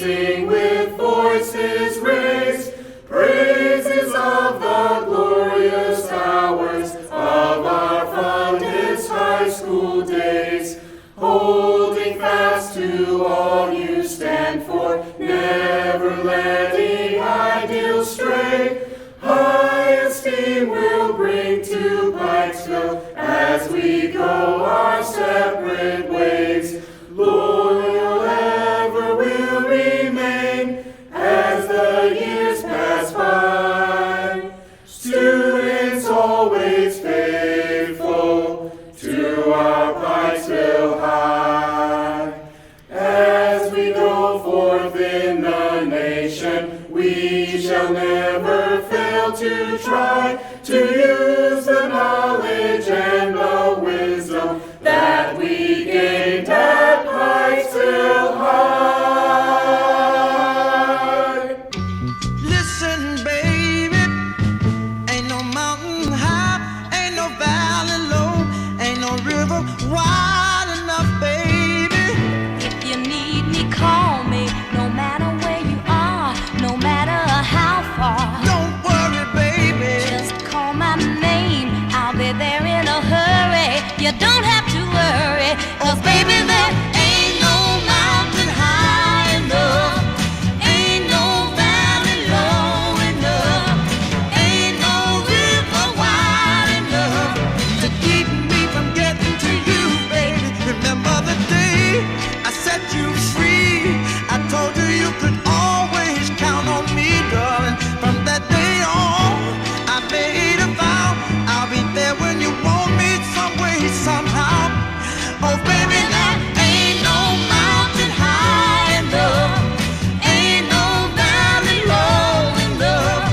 sing with voices raised, praises of the glorious hours of our fondest high school days, holding fast to all you stand for, never letting ideals stray. High esteem we'll bring to Pikesville as we go our separate ways. Loyal ever will remain as the years pass by. Students always faithful to our Pikesville High. As we go forth in the nation, we shall never fail to try to use the knowledge and the wisdom that we gained at Pikesville High. Listen, baby, ain't no mountain high, ain't no valley low, ain't no river wide enough, baby. If you need me, call me, no matter where you are, no matter how far. Don't worry, baby. Just call my name, I'll be there in a hurry. You don't have to worry, 'cause baby, there ain't no mountain high enough, ain't no valley low enough, ain't no river wide enough To keep me from getting to you, baby. Remember the day I set you free. I told you you could always count on me, darling. From that day on, I made a vow I'll be there when you want me, some way, somehow. Oh, baby, there ain't no mountain high enough, ain't no valley low enough,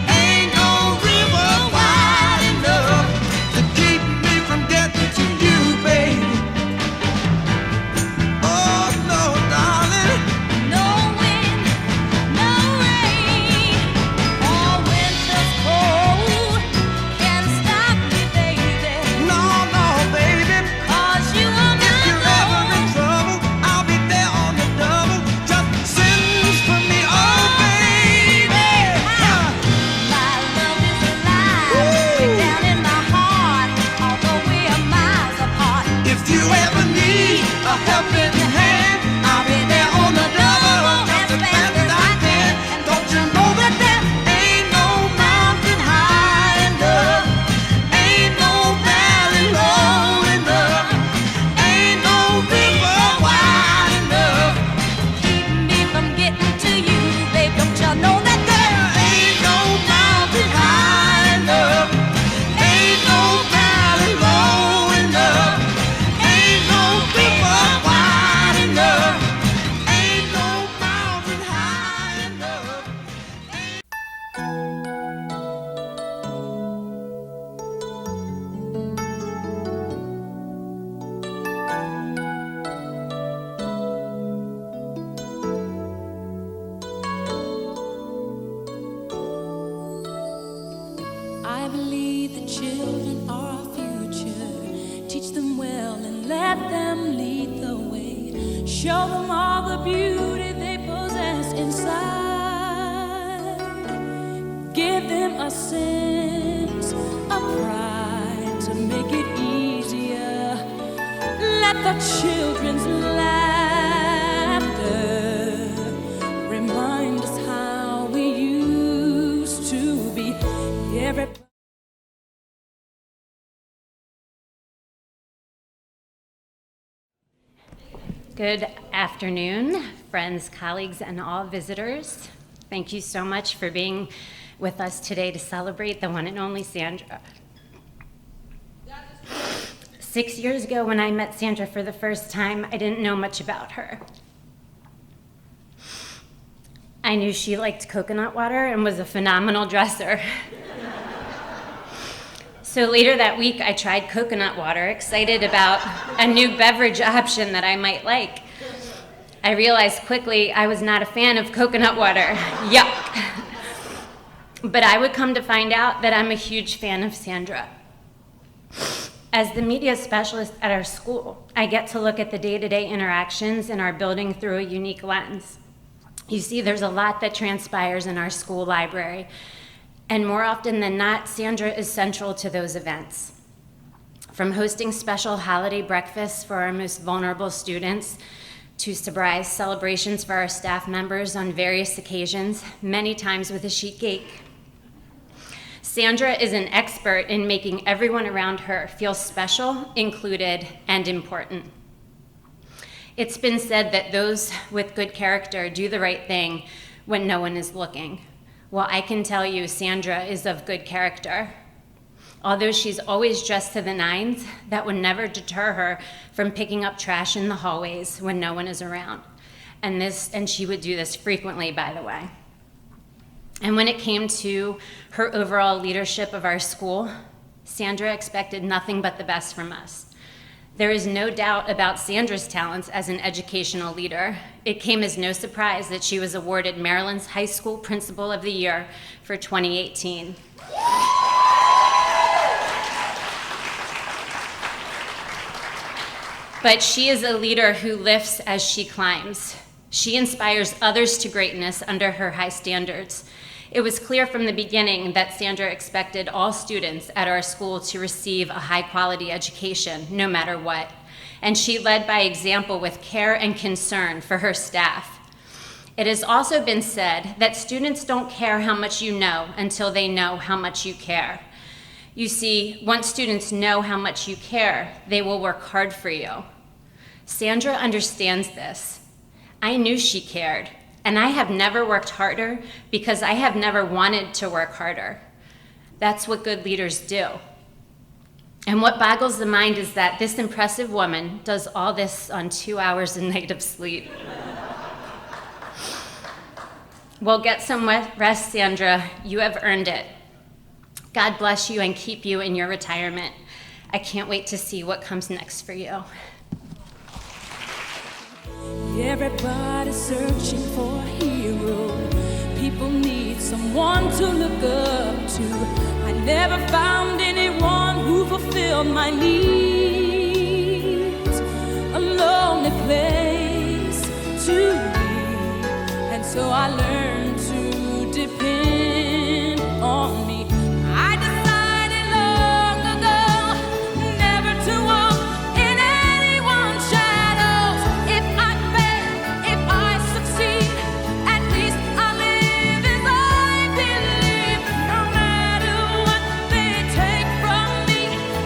ain't no river wide enough to keep me from getting to you, baby. Oh, no, darling. No wind, no rain, or winter's cold can stop me, baby. No, no, baby. 'Cause you are If you're my ever in love. trouble, I'll be there on the double. Just send for me, oh, baby. My love is alive, way down in my heart, although we are miles apart. If you ever need a helping hand, I'll be there on the double, just as fast as I can. Don't you know that there ain't no mountain high enough, ain't no valley low enough, ain't no river wide enough. Keep me from getting to you, babe. Don't you know that there Ain't no mountain high enough, ain't no valley low enough, ain't no river wide enough, ain't no mountain high enough. I believe the children are our future. Teach them well and let them lead the way. Show them all the beauty they possess inside. Give them a sense of pride to make it easier. Let the children's laughter remind us how we used to be. Every Good afternoon, friends, colleagues, and all visitors. Thank you so much for being with us today to celebrate the one and only Sandra. 6 years ago, when I met Sandra for the first time, I didn't know much about her. I knew she liked coconut water and was a phenomenal dresser. So later that week, I tried coconut water, excited about a new beverage option that I might like. I realized quickly I was not a fan of coconut water. Yuck. But I would come to find out that I'm a huge fan of Sandra. As the media specialist at our school, I get to look at the day-to-day interactions in our building through a unique lens. You see, there's a lot that transpires in our school library, and more often than not, Sandra is central to those events. From hosting special holiday breakfasts for our most vulnerable students, to surprise celebrations for our staff members on various occasions, many times with a sheet cake. Sandra is an expert in making everyone around her feel special, included, and important. It's been said that those with good character do the right thing when no one is looking. Well, I can tell you Sandra is of good character. Although she's always dressed to the nines, that would never deter her from picking up trash in the hallways when no one is around. And she would do this frequently, by the way. And when it came to her overall leadership of our school, Sandra expected nothing but the best from us. There is no doubt about Sandra's talents as an educational leader. It came as no surprise that she was awarded Maryland's High School Principal of the Year for 2018. But she is a leader who lifts as she climbs. She inspires others to greatness under her high standards. It was clear from the beginning that Sandra expected all students at our school to receive a high-quality education, no matter what. And she led by example with care and concern for her staff. It has also been said that students don't care how much you know until they know how much you care. You see, once students know how much you care, they will work hard for you. Sandra understands this. I knew she cared, and I have never worked harder because I have never wanted to work harder. That's what good leaders do. And what boggles the mind is that this impressive woman does all this on 2 hours a night of sleep. Well, get some rest, Sandra. You have earned it. God bless you and keep you in your retirement. I can't wait to see what comes next for you. Everybody's searching for a hero. People need someone to look up to. I never found anyone who fulfilled my needs. A lonely place to be, and so I learned to depend on me. I decided long ago never to walk in anyone's shadows. If I fail, if I succeed, at least I live as I believe. No matter what they take from me,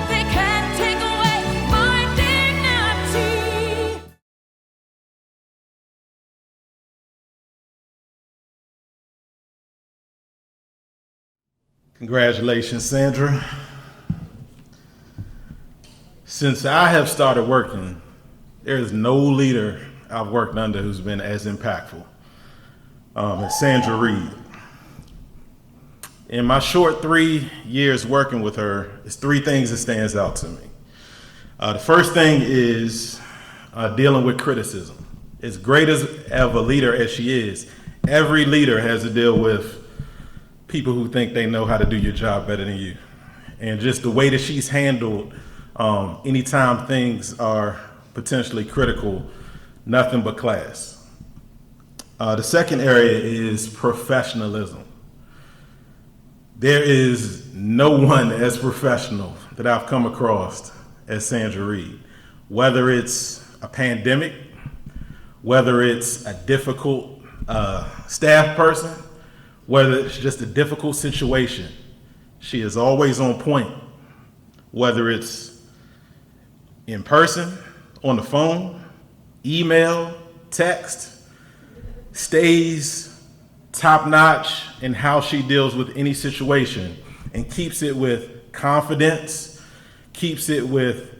they can't take away my dignity. Congratulations, Sandra. Since I have started working, there is no leader I've worked under who's been as impactful as Sandra Reid. In my short 3 years working with her, it's 3 things that stands out to me. The first thing is dealing with criticism. As great of a leader as she is, every leader has to deal with people who think they know how to do your job better than you. And just the way that she's handled anytime things are potentially critical, nothing but class. The second area is professionalism. There is no one as professional that I've come across as Sandra Reid. Whether it's a pandemic, whether it's a difficult staff person, whether it's just a difficult situation, she is always on point. Whether it's in person, on the phone, email, text, stays top notch in how she deals with any situation and keeps it with confidence, keeps it with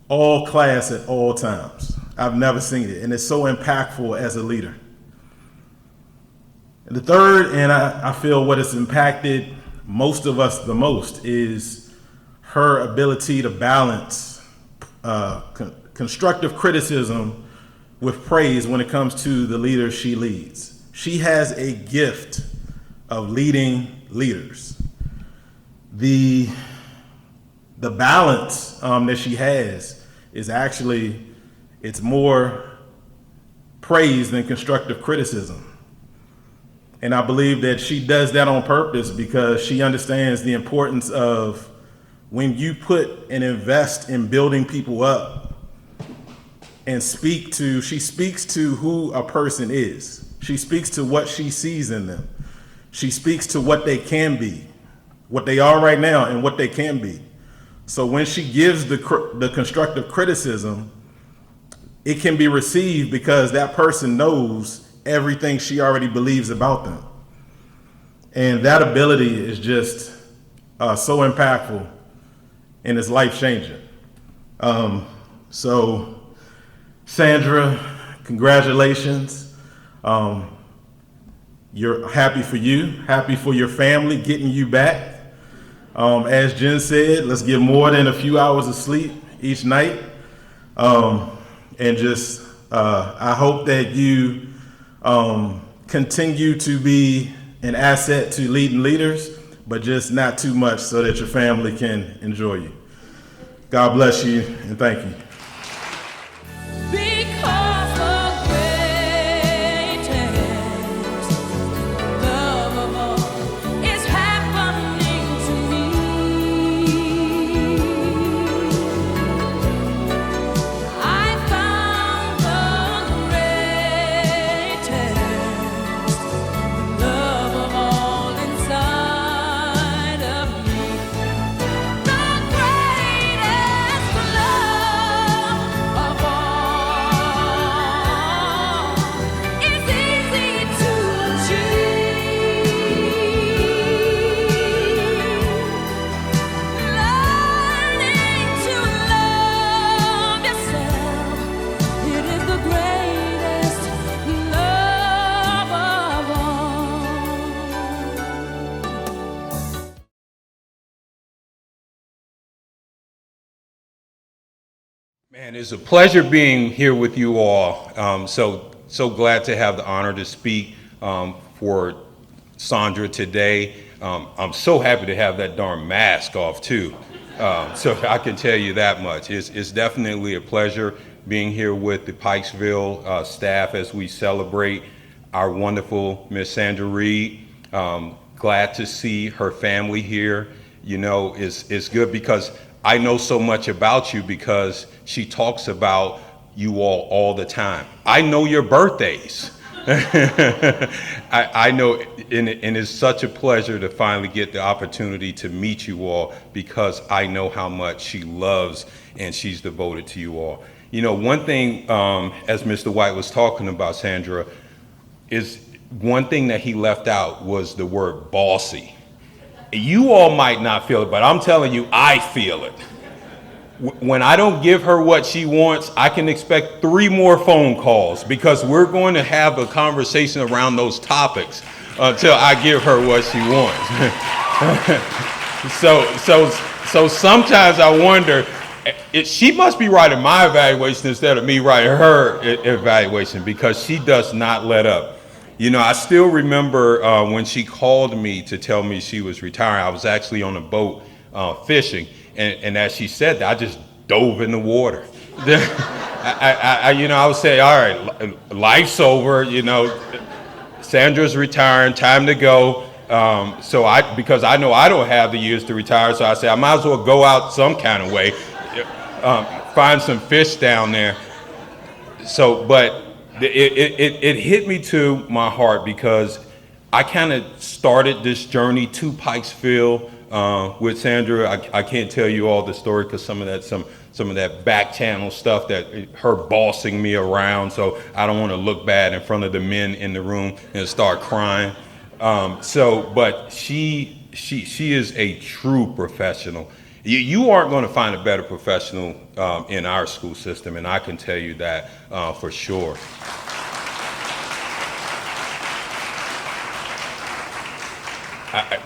all class at all times. I've never seen it, and it's so impactful as a leader. And the third, and I feel what has impacted most of us the most, is her ability to balance constructive criticism with praise when it comes to the leaders she leads. She has a gift of leading leaders. The balance that she has is actually, it's more praise than constructive criticism. And I believe that she does that on purpose because she understands the importance of when you put and invest in building people up and she speaks to who a person is. She speaks to what she sees in them. She speaks to what they can be, what they are right now and what they can be. So when she gives the constructive criticism, it can be received because that person knows everything she already believes about them. And that ability is just so impactful and it's life-changing. So Sandra, congratulations. You're happy for you, happy for your family getting you back. As Jen said, let's get more than a few hours of sleep each night. And just, I hope that you continue to be an asset to leading leaders, but just not too much so that your family can enjoy you. God bless you and thank you. Because the greatest love of all is happening to me. I found the greatest love of all inside of me. The greatest love of all is easy to achieve. Learning to love yourself, it is the greatest love of all. Man, it's a pleasure being here with you all. So glad to have the honor to speak for Sandra today. I'm so happy to have that darn mask off too. So I can tell you that much. It's definitely a pleasure being here with the Pikesville staff as we celebrate our wonderful Miss Sandra Reid. Glad to see her family here. You know, it's good because I know so much about you because she talks about you all the time. I know your birthdays. I know, and it's such a pleasure to finally get the opportunity to meet you all because I know how much she loves and she's devoted to you all. You know, one thing, as Mr. White was talking about, Sandra, is one thing that he left out was the word bossy. You all might not feel it, but I'm telling you, I feel it. When I don't give her what she wants, I can expect 3 more phone calls because we're going to have a conversation around those topics until I give her what she wants. So sometimes I wonder, she must be writing my evaluation instead of me writing her evaluation because she does not let up. You know, I still remember when she called me to tell me she was retiring. I was actually on a boat fishing, and as she said that, I just dove in the water. I would say, all right, life's over. You know, Sandra's retiring, time to go. Because I know I don't have the years to retire, so I say I might as well go out some kind of way, find some fish down there. But it hit me to my heart because I kind of started this journey to Pikesville with Sandra. I can't tell you all the story because some of that back channel stuff that her bossing me around. So I don't want to look bad in front of the men in the room and start crying. But she is a true professional. You aren't going to find a better professional in our school system, and I can tell you that for sure.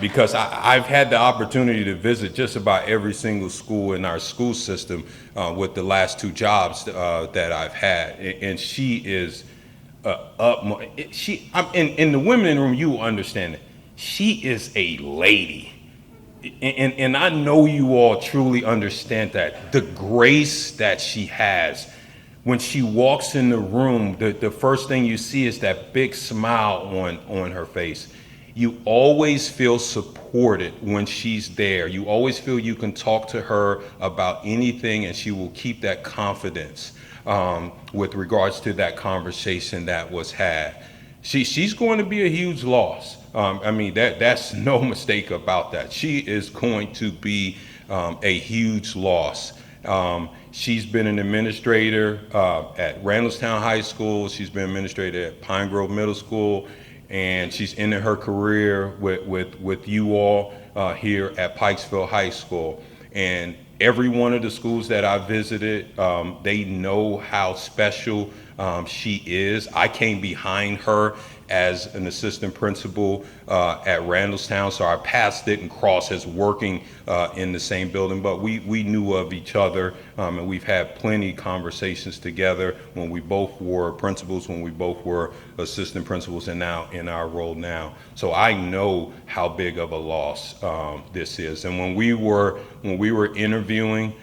Because I've had the opportunity to visit just about every single school in our school system with the last 2 jobs that I've had, and she is in the women in the room. You will understand it. She is a lady, and I know you all truly understand that the grace that she has When she walks in the room, the first thing you see is that big smile on her face. You always feel supported when she's there. You always feel you can talk to her about anything, and she will keep that confidence with regards to that conversation that was had. She's going to be a huge loss. That's no mistake about that. She is going to be a huge loss. She's been an administrator at Randallstown High School. She's been administrator at Pine Grove Middle School, and she's ended her career with you all here at Pikesville High School. And every one of the schools that I visited, they know how special she is. I came behind her as an assistant principal at Randallstown, so our paths didn't cross as working in the same building, but we knew of each other, and we've had plenty of conversations together when we both were principals, when we both were assistant principals, and now in our role now. So I know how big of a loss this is. And when we were interviewing,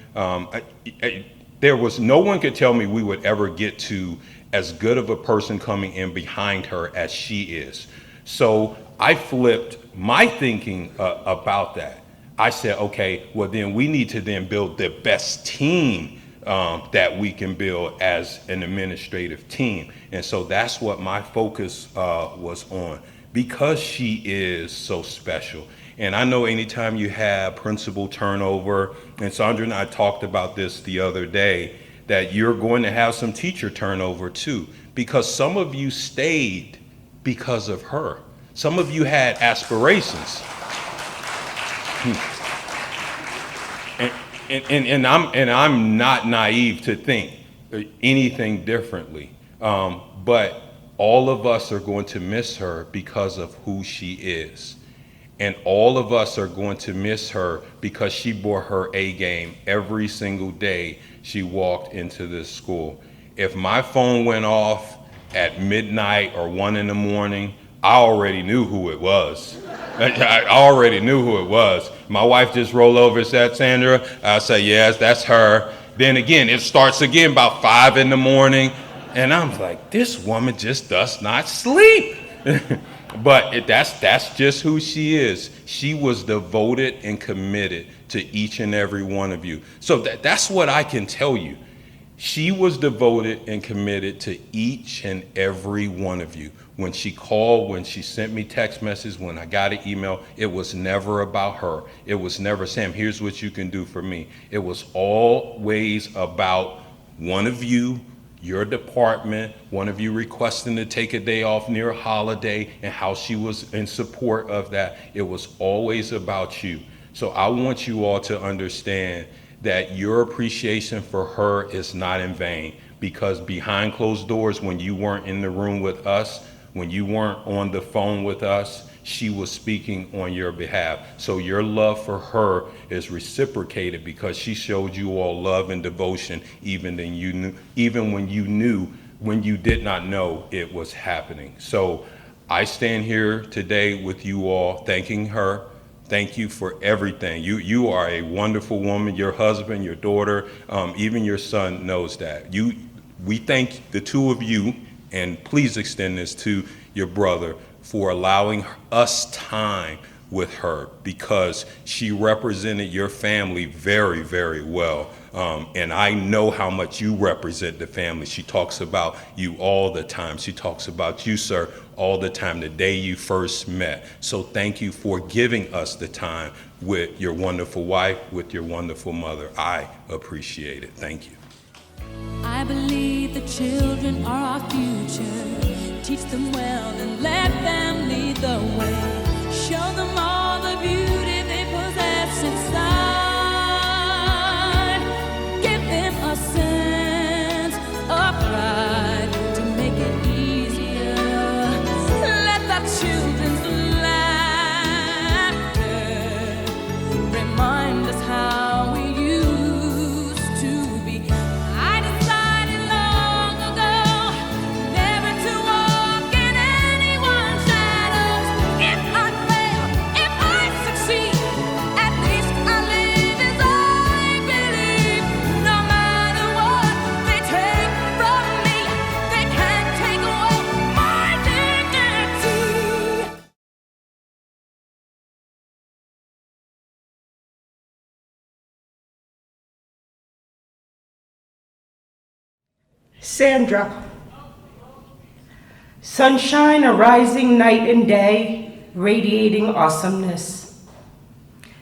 there was no one could tell me we would ever get to as good of a person coming in behind her as she is. So I flipped my thinking about that. I said, okay, well then we need to then build the best team that we can build as an administrative team. And so that's what my focus was on, because she is so special. And I know anytime you have principal turnover, and Sandra and I talked about this the other day, that you're going to have some teacher turnover too, because some of you stayed because of her. Some of you had aspirations. And I'm not naive to think anything differently. But all of us are going to miss her because of who she is. And all of us are going to miss her because she bore her A game every single day she walked into this school. If my phone went off at midnight or 1 a.m, I already knew who it was. I already knew who it was. My wife just rolled over and said, Sandra, I say, yes, that's her. Then again, it starts again about 5 a.m, and I'm like, this woman just does not sleep. But that's just who she is. She was devoted and committed to each and every one of you. So that's what I can tell you. She was devoted and committed to each and every one of you. When she called, when she sent me text messages, when I got an email, it was never about her. It was never, Sam, here's what you can do for me. It was always about one of you, your department, one of you requesting to take a day off near a holiday, and how she was in support of that. It was always about you. So I want you all to understand that your appreciation for her is not in vain, because behind closed doors, when you weren't in the room with us, when you weren't on the phone with us, she was speaking on your behalf. So your love for her is reciprocated, because she showed you all love and devotion even when you did not know it was happening. So I stand here today with you all, thanking her. Thank you for everything. You are a wonderful woman. Your husband, your daughter, even your son knows that. We thank the two of you, and please extend this to your brother, for allowing us time with her, because she represented your family very, very well. And I know how much you represent the family. She talks about you all the time. She talks about you, sir, all the time, the day you first met. So thank you for giving us the time with your wonderful wife, with your wonderful mother. I appreciate it. Thank you. I believe the children are our future. Teach them well and let them lead the way. Show them all the beauty they possess inside. Give them a sense of pride to make it easier. Let the children's laughter remind us how we used to be. I decided long ago never to walk in anyone's Sandra. Sunshine arising night and day, radiating awesomeness.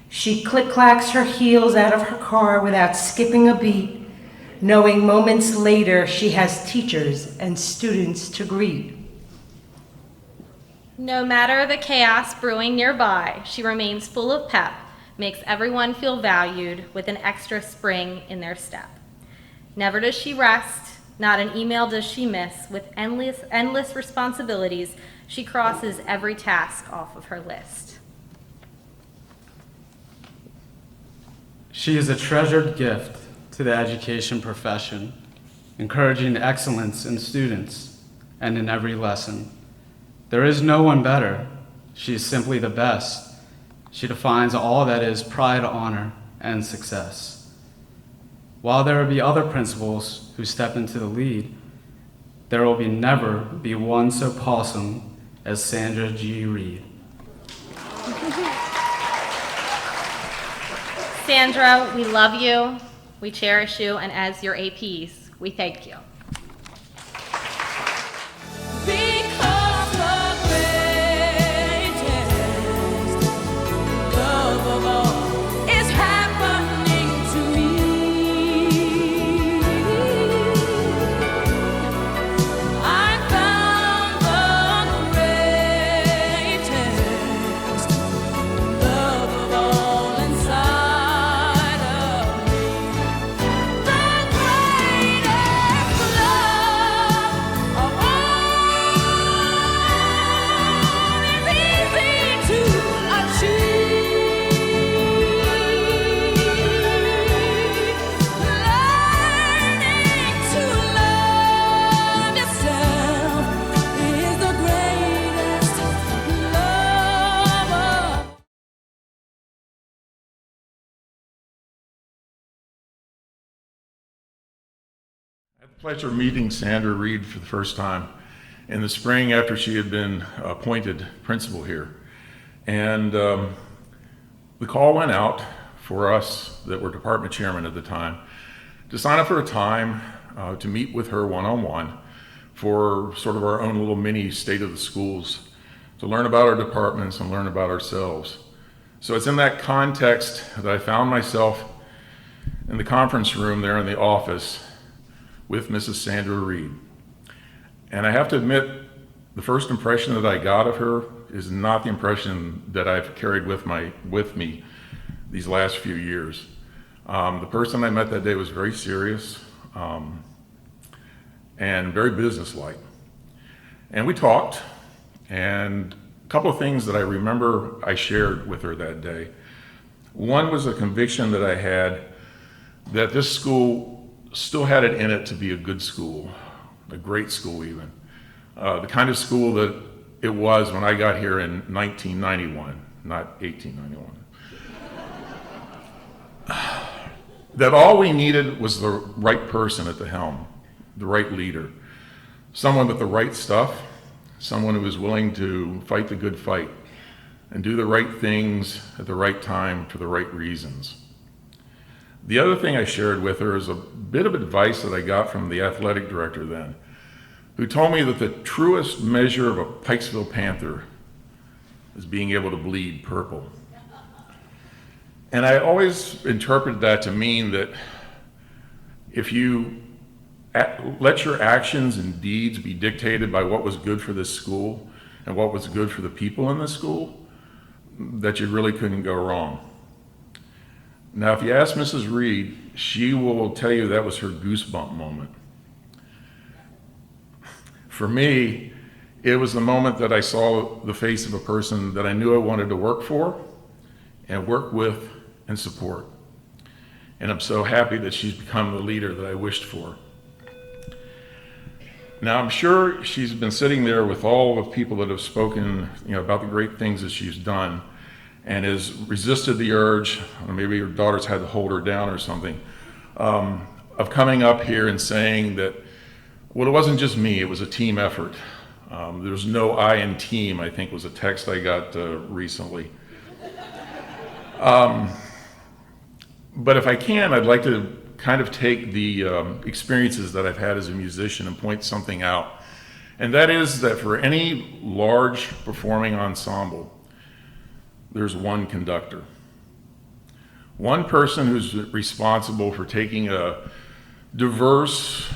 She click-clacks her heels out of her car without skipping a beat, knowing moments later she has teachers and students to greet. No matter the chaos brewing nearby, she remains full of pep, makes everyone feel valued with an extra spring in their step. Never does she rest, not an email does she miss. With endless responsibilities, she crosses every task off of her list. She is a treasured gift to the education profession, encouraging excellence in students and in every lesson. There is no one better. She is simply the best. She defines all that is pride, honor, and success. While there will be other principals who step into the lead, there will never be one so awesome as Sandra G. Reid. Sandra, we love you, we cherish you, and as your APs, we thank you. Because the greatest love of all is happening to me. I found the greatest love of all inside of me. The greatest love of all is easy to achieve. Learning to love yourself is the greatest love of I had the pleasure of meeting Sandra Reid for the first time in the spring after she had been appointed principal here. And the call went out for us that were department chairman at the time to sign up for a time to meet with her one-on-one for sort of our own little mini state of the schools, to learn about our departments and learn about ourselves. So it's in that context that I found myself in the conference room there in the office with Mrs. Sandra Reid. And I have to admit, the first impression that I got of her is not the impression that I've carried with me these last few years. The person I met that day was very serious and very businesslike. And we talked, and a couple of things that I remember I shared with her that day. One was a conviction that I had that this school still had it in it to be a good school, a great school even. The kind of school that it was when I got here in 1991, not 1891. That all we needed was the right person at the helm, the right leader, someone with the right stuff, someone who was willing to fight the good fight and do the right things at the right time for the right reasons. The other thing I shared with her is a bit of advice that I got from the athletic director then, who told me that the truest measure of a Pikesville Panther is being able to bleed purple. And I always interpreted that to mean that if you let your actions and deeds be dictated by what was good for this school and what was good for the people in the school, that you really couldn't go wrong. Now, if you ask Mrs. Reid, she will tell you that was her goosebump moment. For me, it was the moment that I saw the face of a person that I knew I wanted to work for and work with and support. And I'm so happy that she's become the leader that I wished for. Now, I'm sure she's been sitting there with all the people that have spoken, about the great things that she's done, and has resisted the urge, or maybe her daughters had to hold her down or something, of coming up here and saying that, well, it wasn't just me, it was a team effort. There's no I in team, I think was a text I got recently. But if I can, I'd like to kind of take the experiences that I've had as a musician and point something out. And that is that for any large performing ensemble, there's one conductor. One person who's responsible for taking a diverse,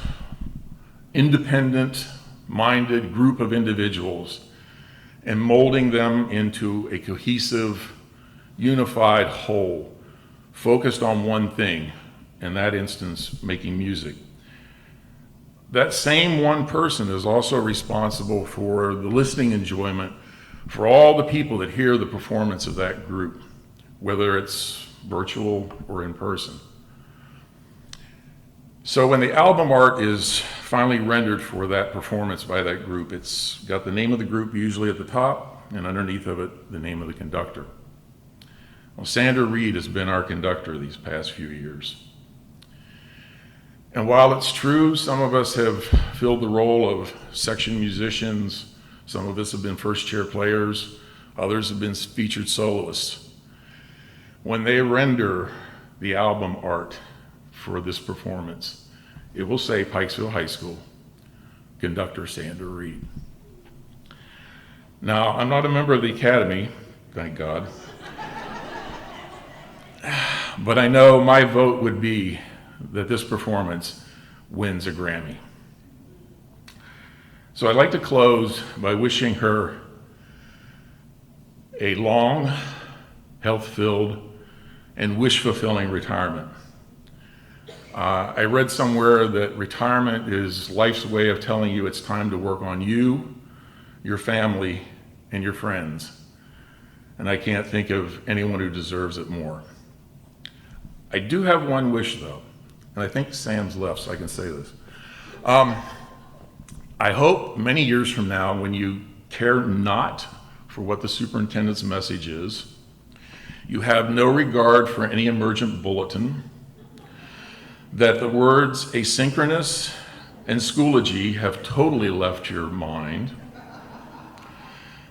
independent-minded group of individuals and molding them into a cohesive, unified whole, focused on one thing, in that instance, making music. That same one person is also responsible for the listening enjoyment for all the people that hear the performance of that group, whether it's virtual or in person. So when the album art is finally rendered for that performance by that group, it's got the name of the group usually at the top, and underneath of it, the name of the conductor. Well, Sandra Reid has been our conductor these past few years. And while it's true, some of us have filled the role of section musicians, some of us have been first chair players, others have been featured soloists. When they render the album art for this performance, it will say Pikesville High School, conductor Sandra Reid. Now, I'm not a member of the Academy, thank God, but I know my vote would be that this performance wins a Grammy. So I'd like to close by wishing her a long, health-filled, and wish-fulfilling retirement. I read somewhere that retirement is life's way of telling you it's time to work on you, your family, and your friends. And I can't think of anyone who deserves it more. I do have one wish, though, and I think Sam's left, so I can say this. I hope many years from now, when you care not for what the superintendent's message is, you have no regard for any emergent bulletin, that the words asynchronous and Schoology have totally left your mind,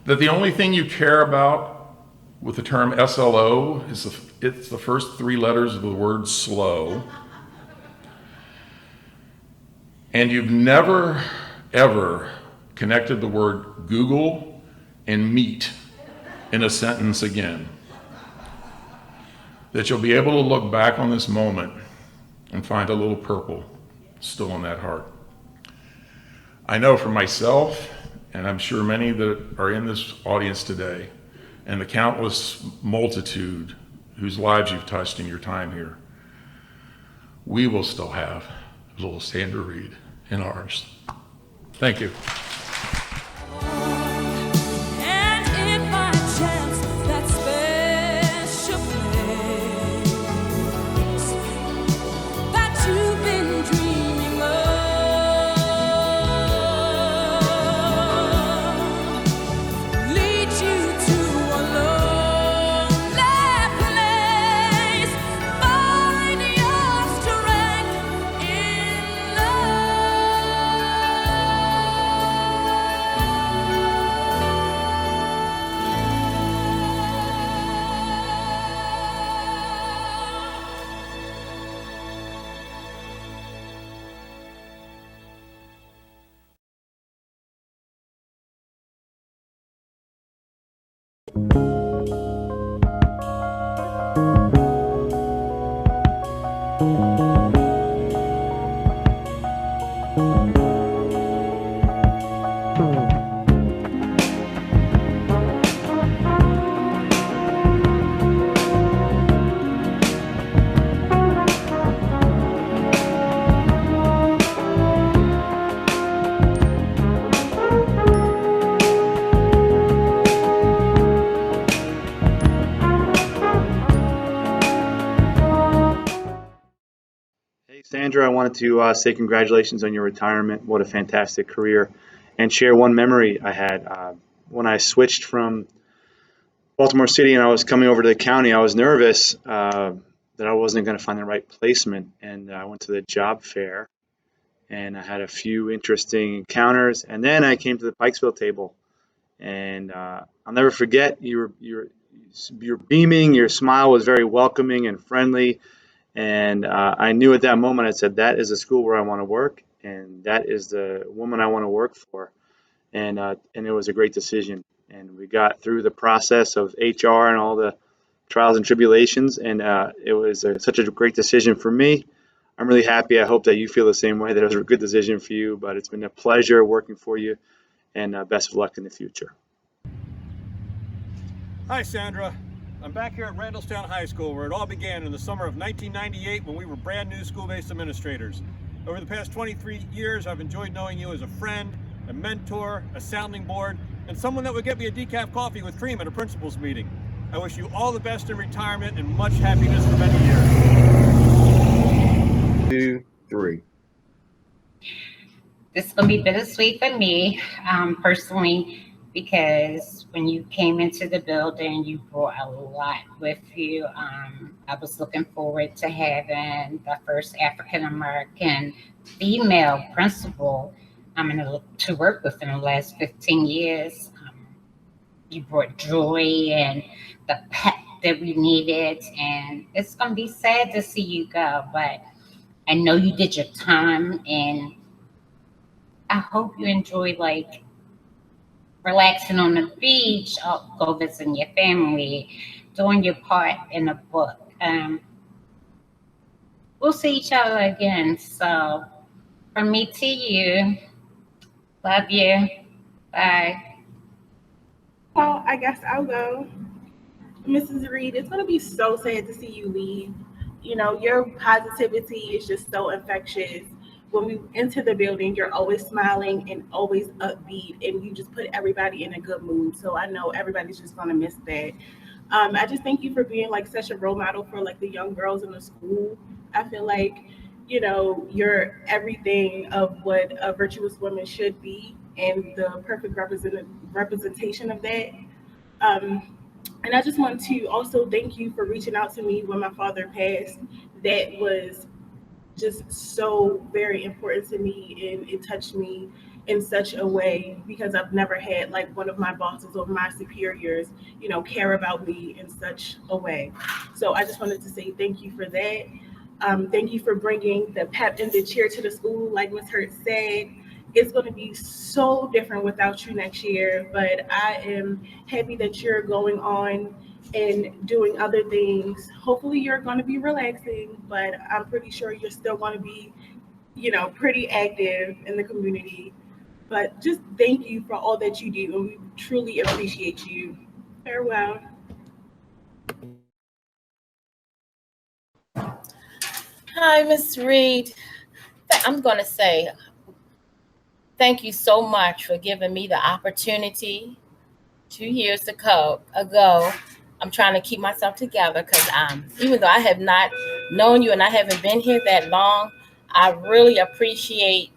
that the only thing you care about with the term SLO is it's the first three letters of the word slow, and you've never, ever connected the word Google and meat in a sentence again. That you'll be able to look back on this moment and find a little purple still in that heart. I know for myself, and I'm sure many that are in this audience today, and the countless multitude whose lives you've touched in your time here, we will still have little Sandra Reid in ours. Thank you. And if by chance that special place that you've been dreaming of leads you to a lonely place, find your strength in Hey, Sandra, I wanted to say congratulations on your retirement. What a fantastic career. And share one memory I had. When I switched from Baltimore City and I was coming over to the county, I was nervous that I wasn't going to find the right placement. And I went to the job fair and I had a few interesting encounters. And then I came to the Pikesville table. And I'll never forget, you were beaming, your smile was very welcoming and friendly. And I knew at that moment, I said, that is a school where I want to work, and that is the woman I want to work for. And it was a great decision. And we got through the process of HR and all the trials and tribulations, and it was such a great decision for me. I'm really happy. I hope that you feel the same way, that it was a good decision for you, but it's been a pleasure working for you, and best of luck in the future. Hi, Sandra. I'm back here at Randallstown High School, where it all began in the summer of 1998 when we were brand new school-based administrators. Over the past 23 years, I've enjoyed knowing you as a friend, a mentor, a sounding board, and someone that would get me a decaf coffee with cream at a principal's meeting. I wish you all the best in retirement and much happiness for many years. 2, 3. This is going to be bittersweet for me, personally, because when you came into the building, you brought a lot with you. I was looking forward to having the first African-American female principal to work with in the last 15 years. You brought joy and the pep that we needed, and it's going to be sad to see you go, but I know you did your time, and I hope you enjoy like relaxing on the beach, or go visiting your family, doing your part in the book. We'll see each other again. So from me to you, love you. Bye. Well, I guess I'll go. Mrs. Reid, it's going to be so sad to see you leave. You know, your positivity is just so infectious. When we enter the building, you're always smiling and always upbeat, and you just put everybody in a good mood. So I know everybody's just going to miss that. I just thank you for being like such a role model for like the young girls in the school. I feel like, you know, you're everything of what a virtuous woman should be, and the perfect representation of that. And I just want to also thank you for reaching out to me when my father passed. That was just so very important to me, and it touched me in such a way, because I've never had like one of my bosses or my superiors, you know, care about me in such a way. So I just wanted to say thank you for that. Thank you for bringing the pep and the cheer to the school. Like Ms. Hurt said, it's going to be so different without you next year, but I am happy that you're going on and doing other things. Hopefully you're going to be relaxing, but I'm pretty sure you're still going to be, you know, pretty active in the community. But just thank you for all that you do, and we truly appreciate you. Farewell. Hi, Ms. Reid. I'm going to say thank you so much for giving me the opportunity 2 years ago. I'm trying to keep myself together, because even though I have not known you and I haven't been here that long, I really appreciate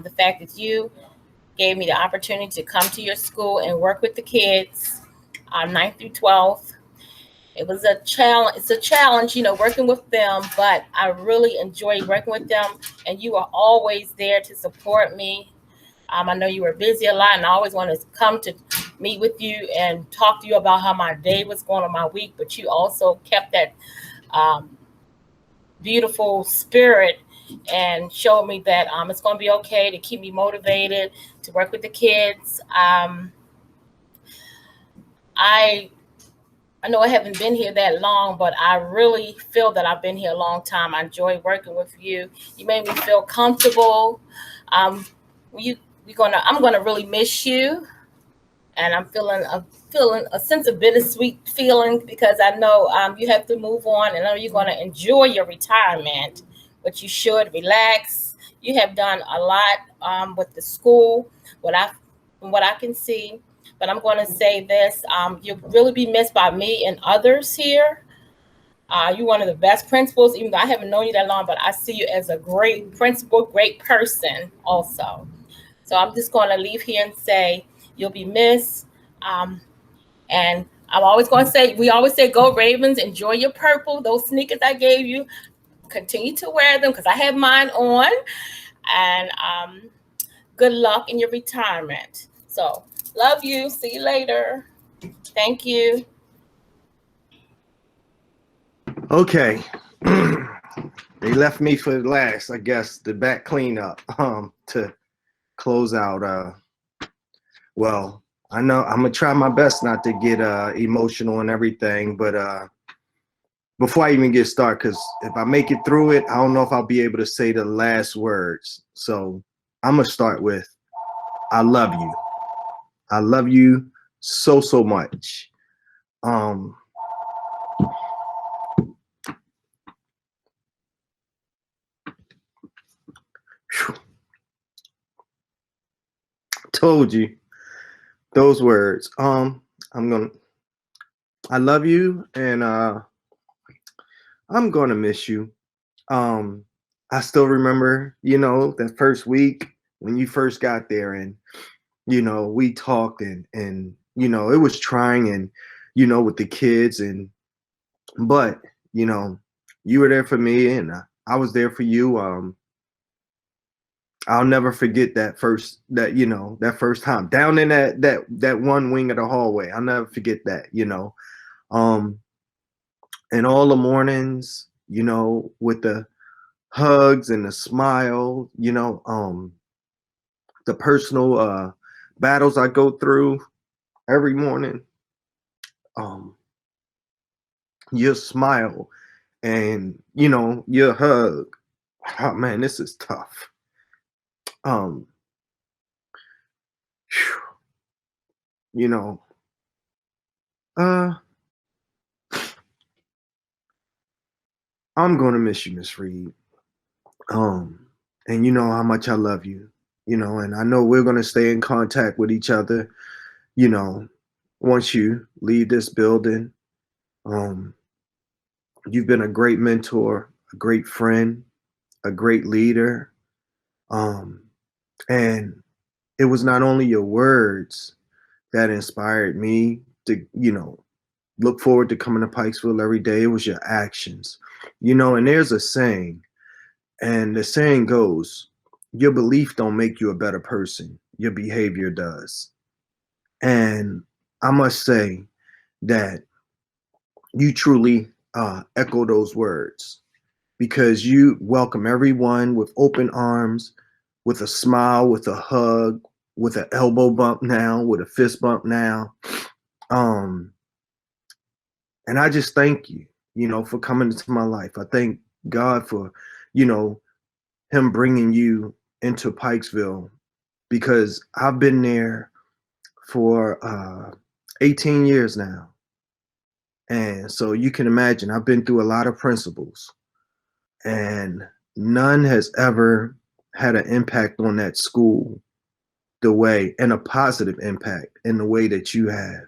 the fact that you gave me the opportunity to come to your school and work with the kids, 9th through 12th. It was a challenge. It's a challenge, you know, working with them, but I really enjoyed working with them, and you are always there to support me. I know you were busy a lot, and I always wanted to come to meet with you and talk to you about how my day was going on, my week, but you also kept that beautiful spirit and showed me that it's going to be okay, to keep me motivated to work with the kids. I know I haven't been here that long, but I really feel that I've been here a long time. I enjoy working with you. You made me feel comfortable. I'm gonna really miss you, and I'm feeling a sense of bittersweet feeling, because I know you have to move on, and I know you're gonna enjoy your retirement, but you should relax. You have done a lot with the school, from what I can see. But I'm going to say this, you'll really be missed by me and others here. You're one of the best principals, even though I haven't known you that long, but I see you as a great principal, great person also. So I'm just going to leave here and say you'll be missed. And I'm always going to say, we always say, go Ravens, enjoy your purple. Those sneakers I gave you, continue to wear them, because I have mine on. And good luck in your retirement. So love you. See you later. Thank you. Okay. they left me for last, I guess, the back cleanup to close out. Well, I know I'm gonna try my best not to get emotional and everything, but before I even get started, because if I make it through it, I don't know if I'll be able to say the last words. So I'm gonna start with, I love you. I love you so, so much. Told you those words. I love you, and I'm gonna miss you. I still remember, that first week when you first got there, and we talked, and it was trying, and with the kids, but you were there for me, and I was there for you. I'll never forget that first time down in that one wing of the hallway. I'll never forget that. And all the mornings, with the hugs and the smile, the personal battles I go through every morning, your smile and your hug. Oh man, this is tough. Um, you know, uh, I'm gonna miss you, Miss Reed. And you know how much I love you, and I know we're gonna stay in contact with each other, you know, once you leave this building. Um, you've been a great mentor, a great friend, a great leader. Um, and it was not only your words that inspired me to, look forward to coming to Pikesville every day. It was your actions, and there's a saying, and the saying goes, your belief don't make you a better person. Your behavior does. And I must say that you truly echo those words, because you welcome everyone with open arms, with a smile, with a hug, with an elbow bump now, with a fist bump now. And I just thank you, for coming into my life. I thank God for, him bringing you into Pikesville, because I've been there for 18 years now. And so you can imagine, I've been through a lot of principals, and none has ever had an impact on that school and a positive impact in the way that you have.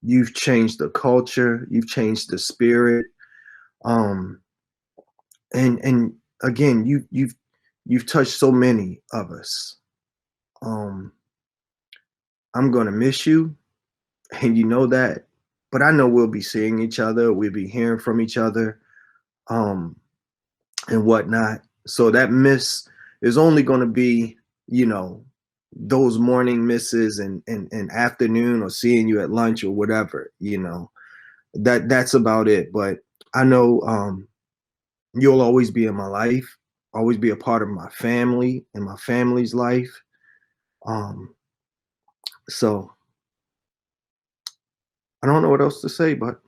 You've changed the culture, you've changed the spirit. And again, you've touched so many of us. I'm gonna miss you, and you know that. But I know we'll be seeing each other, we'll be hearing from each other, and whatnot. So that miss is only gonna be, those morning misses and afternoon, or seeing you at lunch or whatever, that's about it. But I know you'll always be in my life, always be a part of my family and my family's life. So I don't know what else to say, but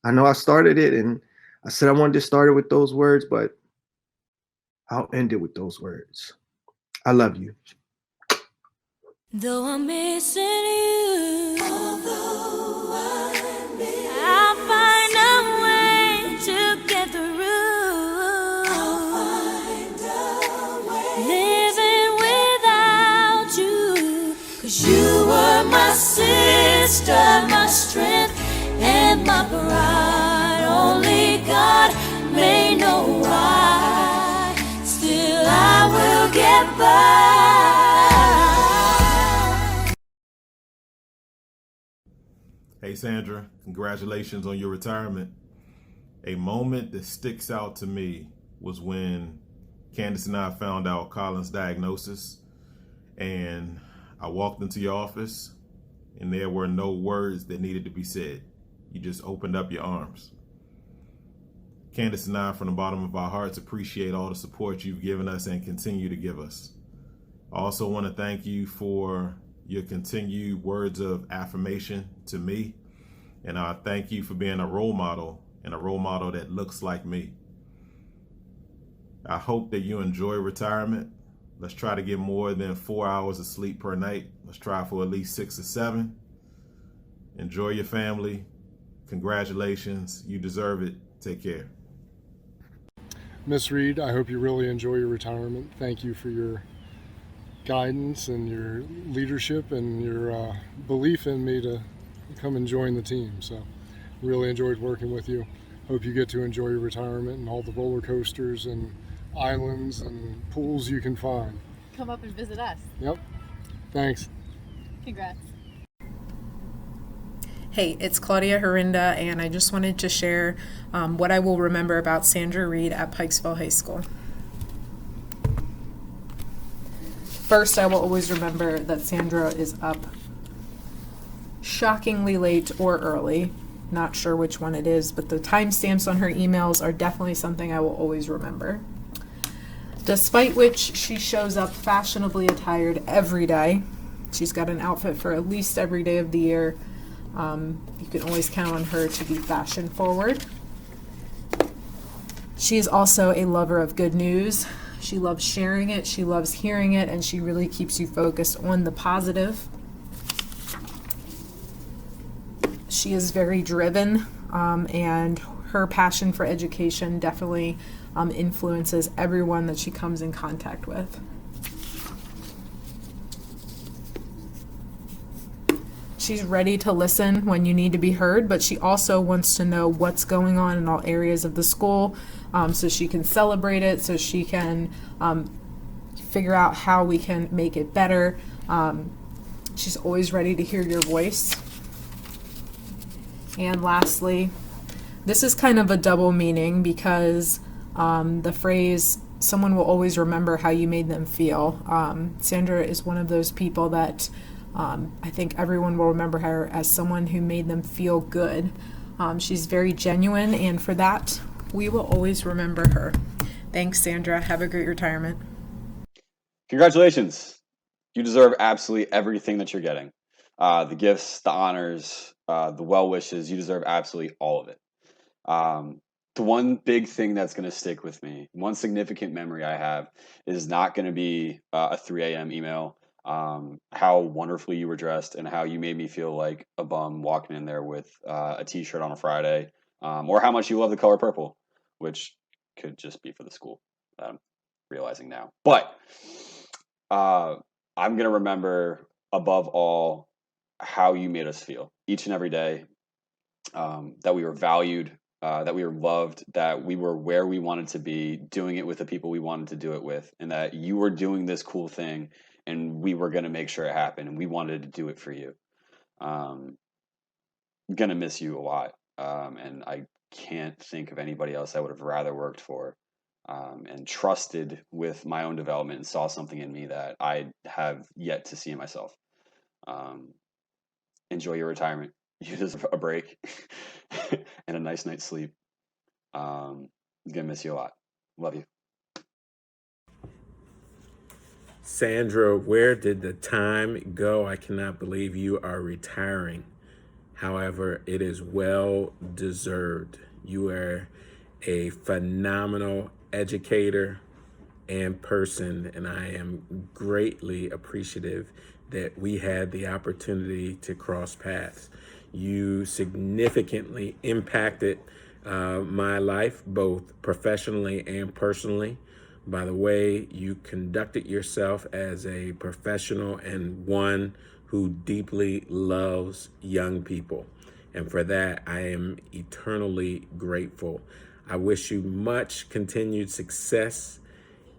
I know I started it, and I said I wanted to start it with those words, but I'll end it with those words. I love you. Though I'm missing you, I'll find a way to get through. Living without you, 'cause you were my sister, my strength, and my pride. Only God may know why. Still I will get by. Hey Sandra, congratulations on your retirement. A moment that sticks out to me was when Candace and I found out Colin's diagnosis, and I walked into your office and there were no words that needed to be said. You just opened up your arms. Candace and I, from the bottom of our hearts, appreciate all the support you've given us and continue to give us. I also want to thank you for your continued words of affirmation to me. And I thank you for being a role model, and a role model that looks like me. I hope that you enjoy retirement. Let's try to get more than 4 hours of sleep per night. Let's try for at least 6 or 7. Enjoy your family. Congratulations. You deserve it. Take care. Miss Reid, I hope you really enjoy your retirement. Thank you for your guidance and your leadership and your belief in me to come and join the team. So really enjoyed working with you. Hope you get to enjoy your retirement and all the roller coasters and islands and pools you can find. Come up and visit us. Yep. Thanks. Congrats. Hey, it's Claudia Harinda, and I just wanted to share what I will remember about Sandra Reid at Pikesville High School. First, I will always remember that Sandra is up shockingly late or early. Not sure which one it is, but the timestamps on her emails are definitely something I will always remember. Despite which, she shows up fashionably attired every day. She's got an outfit for at least every day of the year. You can always count on her to be fashion forward. She is also a lover of good news. She loves sharing it, she loves hearing it, and she really keeps you focused on the positive. She is very driven, and her passion for education definitely influences everyone that she comes in contact with. She's ready to listen when you need to be heard, but she also wants to know what's going on in all areas of the school, so she can celebrate it, so she can figure out how we can make it better. She's always ready to hear your voice. And lastly, this is kind of a double meaning because the phrase, someone will always remember how you made them feel. Sandra is one of those people that I think everyone will remember her as someone who made them feel good. She's very genuine, and for that, we will always remember her. Thanks, Sandra. Have a great retirement. Congratulations. You deserve absolutely everything that you're getting. The gifts, the honors, the well wishes, you deserve absolutely all of it. The one big thing that's going to stick with me, one significant memory I have, is not going to be a 3 a.m. email. How wonderfully you were dressed and how you made me feel like a bum walking in there with a t-shirt on a Friday, or how much you love the color purple, which could just be for the school. I'm realizing now. But I'm going to remember above all how you made us feel each and every day, that we were valued, that we were loved, that we were where we wanted to be, doing it with the people we wanted to do it with, and that you were doing this cool thing and we were going to make sure it happened and we wanted to do it for you. I'm going to miss you a lot. And I can't think of anybody else I would have rather worked for, and trusted with my own development and saw something in me that I have yet to see in myself. Enjoy your retirement. You deserve a break and a nice night's sleep. I'm going to miss you a lot. Love you. Sandra, where did the time go? I cannot believe you are retiring. However, it is well deserved. You are a phenomenal educator and person, and I am greatly appreciative that we had the opportunity to cross paths. You significantly impacted my life, both professionally and personally, by the way you conducted yourself as a professional and one who deeply loves young people. And for that, I am eternally grateful. I wish you much continued success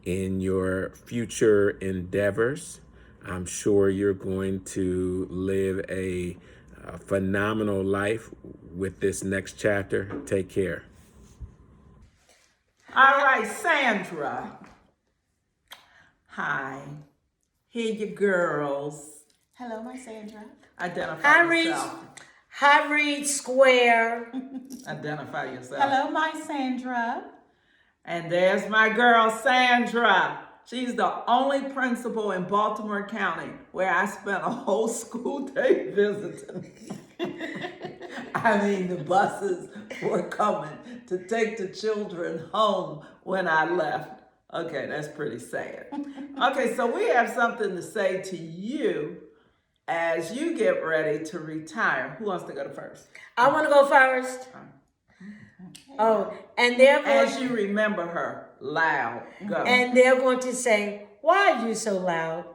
in your future endeavors. I'm sure you're going to live a phenomenal life with this next chapter. Take care. All right, Sandra. Hi. Here you girls. Hello, my Sandra. Identify Hi, yourself. Hi, Reid Square. Identify yourself. Hello, my Sandra. And there's my girl, Sandra. She's the only principal in Baltimore County where I spent a whole school day visiting. I mean, the buses were coming to take the children home when I left. Okay, that's pretty sad. Okay, so we have something to say to you as you get ready to retire. Who wants to go first? I want to go first. Oh, and they're going As you remember her, loud, go. And they're going to say, why are you so loud?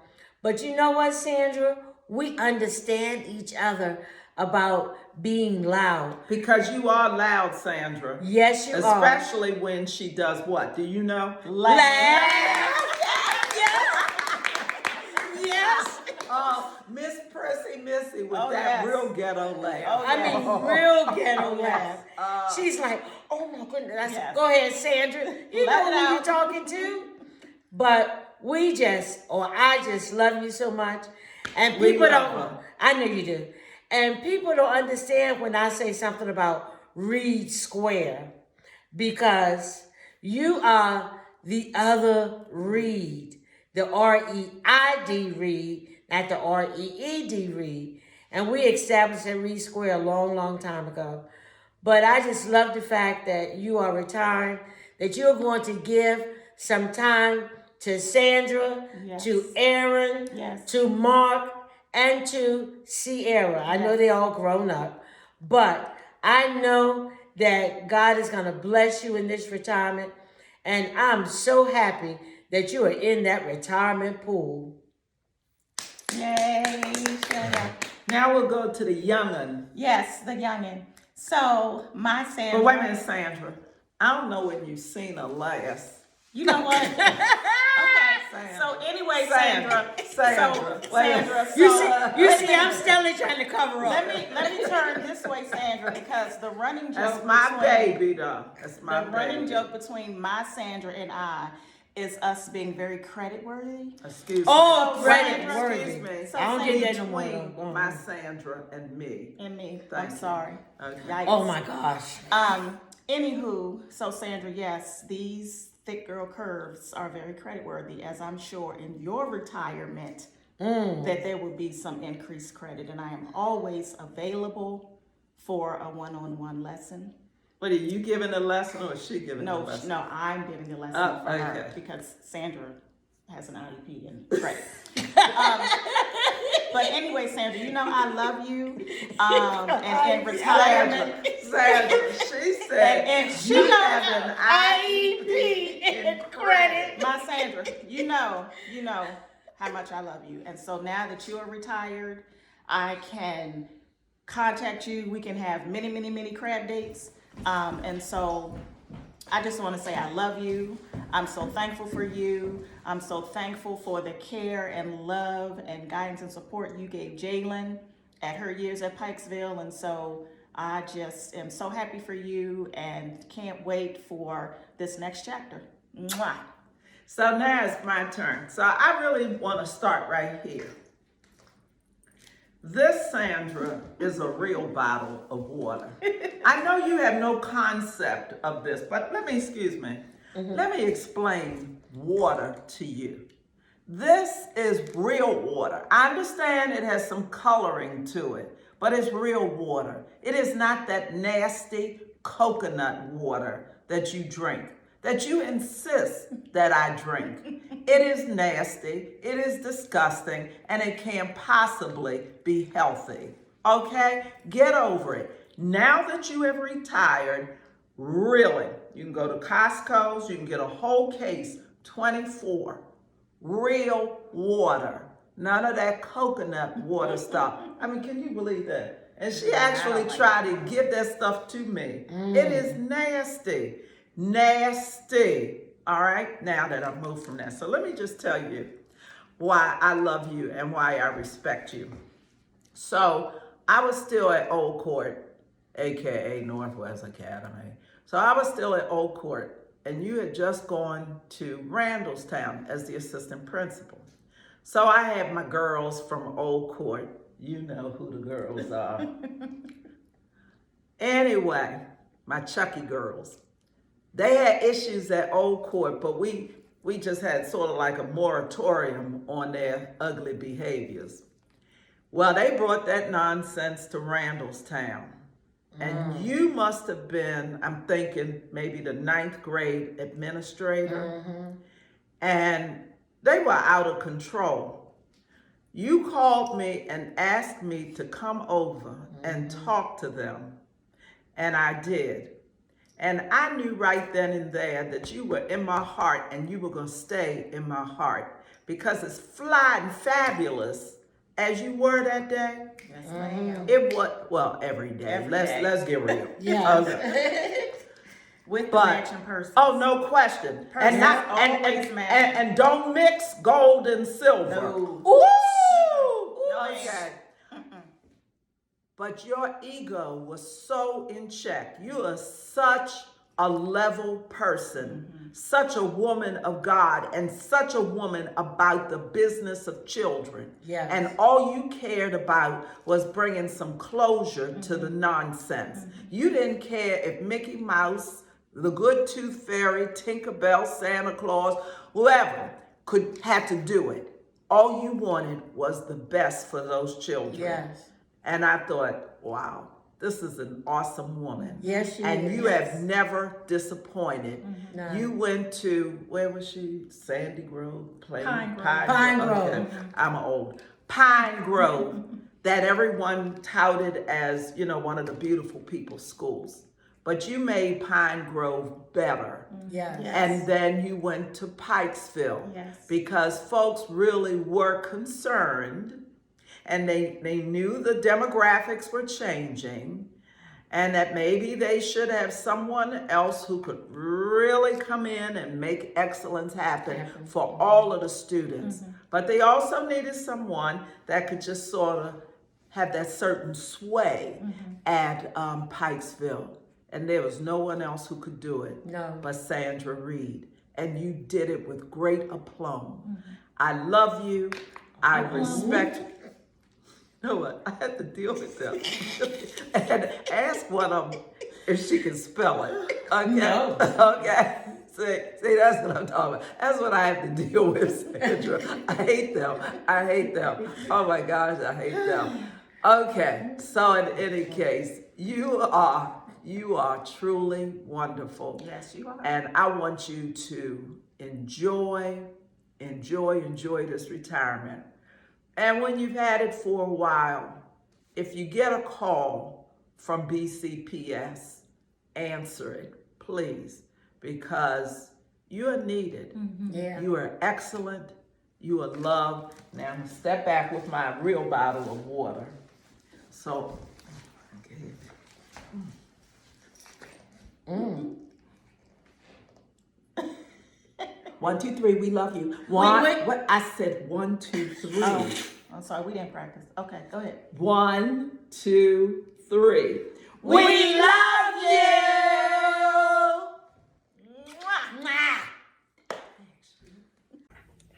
But you know what, Sandra? We understand each other about being loud. Because you are loud, Sandra. Yes, you are. Especially when she does what? Do you know? Laugh. Yes. Miss Prissy Missy with that real ghetto laugh. I mean, real ghetto laugh. She's like, oh my goodness. Go ahead, Sandra. You know who you're talking to. But I just love you so much. And people don't, I know you do. And people don't understand when I say something about Reid Square, because you are the other Reid, the R-E-I-D Reid, not the R-E-E-D Reid. And we established at Reid Square a long, long time ago. But I just love the fact that you are retiring, that you're going to give some time to Sandra, to Aaron, to Mark, and to Sierra. I know they're all grown up, but I know that God is going to bless you in this retirement, and I'm so happy that you are in that retirement pool. Yay, Now we'll go to the young'un. Yes, the young'un. So, my Sandra. But wait a minute, Sandra. I don't know when you've seen her last. You know what? Okay. So anyway, Sandra. Sandra. You see, I'm still trying to cover up. Let me turn this way, Sandra, because the running joke. That's my baby, though. That's my baby. The running joke between my Sandra and I is us being very credit worthy. Excuse me. Oh, credit worthy. Excuse me. So I don't get that between my Sandra and me. I'm sorry. Okay. Oh my gosh. Anywho, so Sandra, yes, these thick girl curves are very creditworthy, as I'm sure in your retirement that there will be some increased credit, and I am always available for a one-on-one lesson. But are you giving a lesson or is she giving a lesson? No, I'm giving a lesson for her because Sandra has an IEP and credit. But anyway, Sandra, you know I love you. And in retirement, Sandra, she said, and she has an IEP and credit. My Sandra, you know how much I love you. And so now that you are retired, I can contact you. We can have many, many, many crab dates. And so I just want to say I love you. I'm so thankful for you. I'm so thankful for the care and love and guidance and support you gave Jalen at her years at Pikesville. And so I just am so happy for you and can't wait for this next chapter. Mwah. So now it's my turn. So I really want to start right here. This, Sandra, is a real bottle of water. I know you have no concept of this, but let me explain water to you. This is real water. I understand it has some coloring to it, but it's real water. It is not that nasty coconut water that you drink, that you insist that I drink. It is nasty, it is disgusting, and it can't possibly be healthy. Okay? Get over it. Now that you have retired, really, you can go to Costco's, you can get a whole case, 24, real water. None of that coconut water stuff. I mean, can you believe that? And she actually tried to give that stuff to me. It is nasty. Nasty. All right, now that I've moved from that. So let me just tell you why I love you and why I respect you. So I was still at Old Court, AKA Northwest Academy. So I was still at Old Court, and you had just gone to Randallstown as the assistant principal. So I had my girls from Old Court. You know who the girls are. Anyway, my Chucky girls, they had issues at Old Court, but we just had sort of like a moratorium on their ugly behaviors. Well, they brought that nonsense to Randallstown. And you must have been, I'm thinking, maybe the 9th grade administrator. And they were out of control. You called me and asked me to come over and talk to them. And I did. And I knew right then and there that you were in my heart and you were going to stay in my heart. Because as fly and fabulous as you were that day, Yes, ma'am. it was, well, every day. Every let's day. let's get real. Yes. With the But- matching person. Oh, no question. Persons And not always match. and don't mix gold and silver. No. Ooh! No, Okay. But your ego was so in check. You are such a level person, such a woman of God, and such a woman about the business of children. Yes. And all you cared about was bringing some closure to the nonsense. You didn't care if Mickey Mouse, the Good Tooth Fairy, Tinkerbell, Santa Claus, whoever had to do it. All you wanted was the best for those children. Yes. And I thought, wow, this is an awesome woman. Yes, she and is. you have never disappointed. No. You went to, where was she? Sandy Grove? Pine Grove. Pine Grove. Okay. I'm old. Pine Grove, that everyone touted as, you know, one of the beautiful people's schools. But you made Pine Grove better. Yeah. Yes. And then you went to Pikesville. Yes. Because folks really were concerned and they knew the demographics were changing and that maybe they should have someone else who could really come in and make excellence happen for all of the students. But they also needed someone that could just sort of have that certain sway at Pikesville. And there was no one else who could do it but Sandra Reid. And you did it with great aplomb. I love you. I respect you. You know what? I had to deal with them. And ask one of them if she can spell it. Okay? No. Okay. See, that's what I'm talking about. That's what I have to deal with, Sandra. I hate them. I hate them. Oh my gosh, I hate them. Okay, so in any case, you are truly wonderful. Yes, you are. And I want you to enjoy this retirement. And when you've had it for a while, if you get a call from BCPS, answer it, please, because you are needed. Yeah. You are excellent. You are loved. Now step back with my real bottle of water. So, One, two, three, we love you. One, wait. what? I said 1, 2, 3. Oh, I'm sorry, we didn't practice. Okay, go ahead. 1, 2, 3. We love you!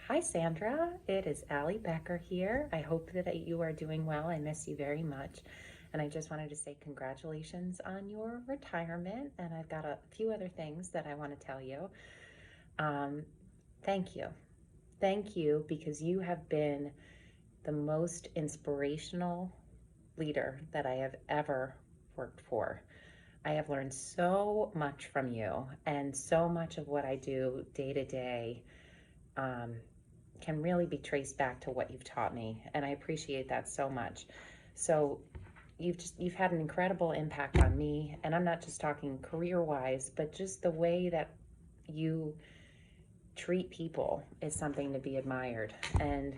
Hi, Sandra. It is Allie Becker here. I hope that you are doing well. I miss you very much. And I just wanted to say congratulations on your retirement. And I've got a few other things that I want to tell you. Thank you. Thank you, because you have been the most inspirational leader that I have ever worked for. I have learned so much from you, and so much of what I do day to day can really be traced back to what you've taught me, and I appreciate that so much. So you've had an incredible impact on me, and I'm not just talking career-wise, but just the way that you treat people is something to be admired. And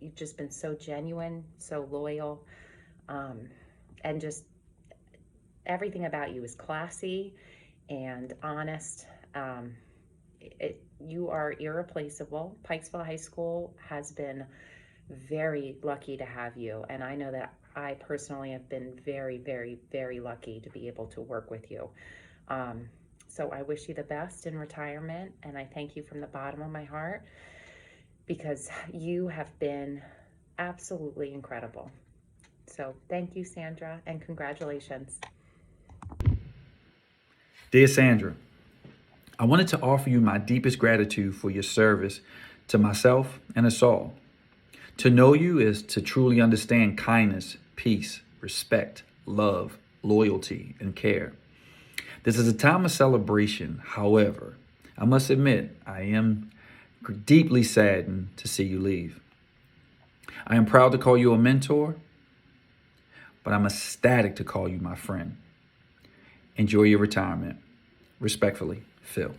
you've just been so genuine, so loyal, and just everything about you is classy and honest. You are irreplaceable. Pikesville High School has been very lucky to have you, and I know that I personally have been very, very, very lucky to be able to work with you. So I wish you the best in retirement, and I thank you from the bottom of my heart, because you have been absolutely incredible. So thank you, Sandra, and congratulations. Dear Sandra, I wanted to offer you my deepest gratitude for your service to myself and us all. To know you is to truly understand kindness, peace, respect, love, loyalty, and care. This is a time of celebration. However, I must admit, I am deeply saddened to see you leave. I am proud to call you a mentor, but I'm ecstatic to call you my friend. Enjoy your retirement. Respectfully, Phil.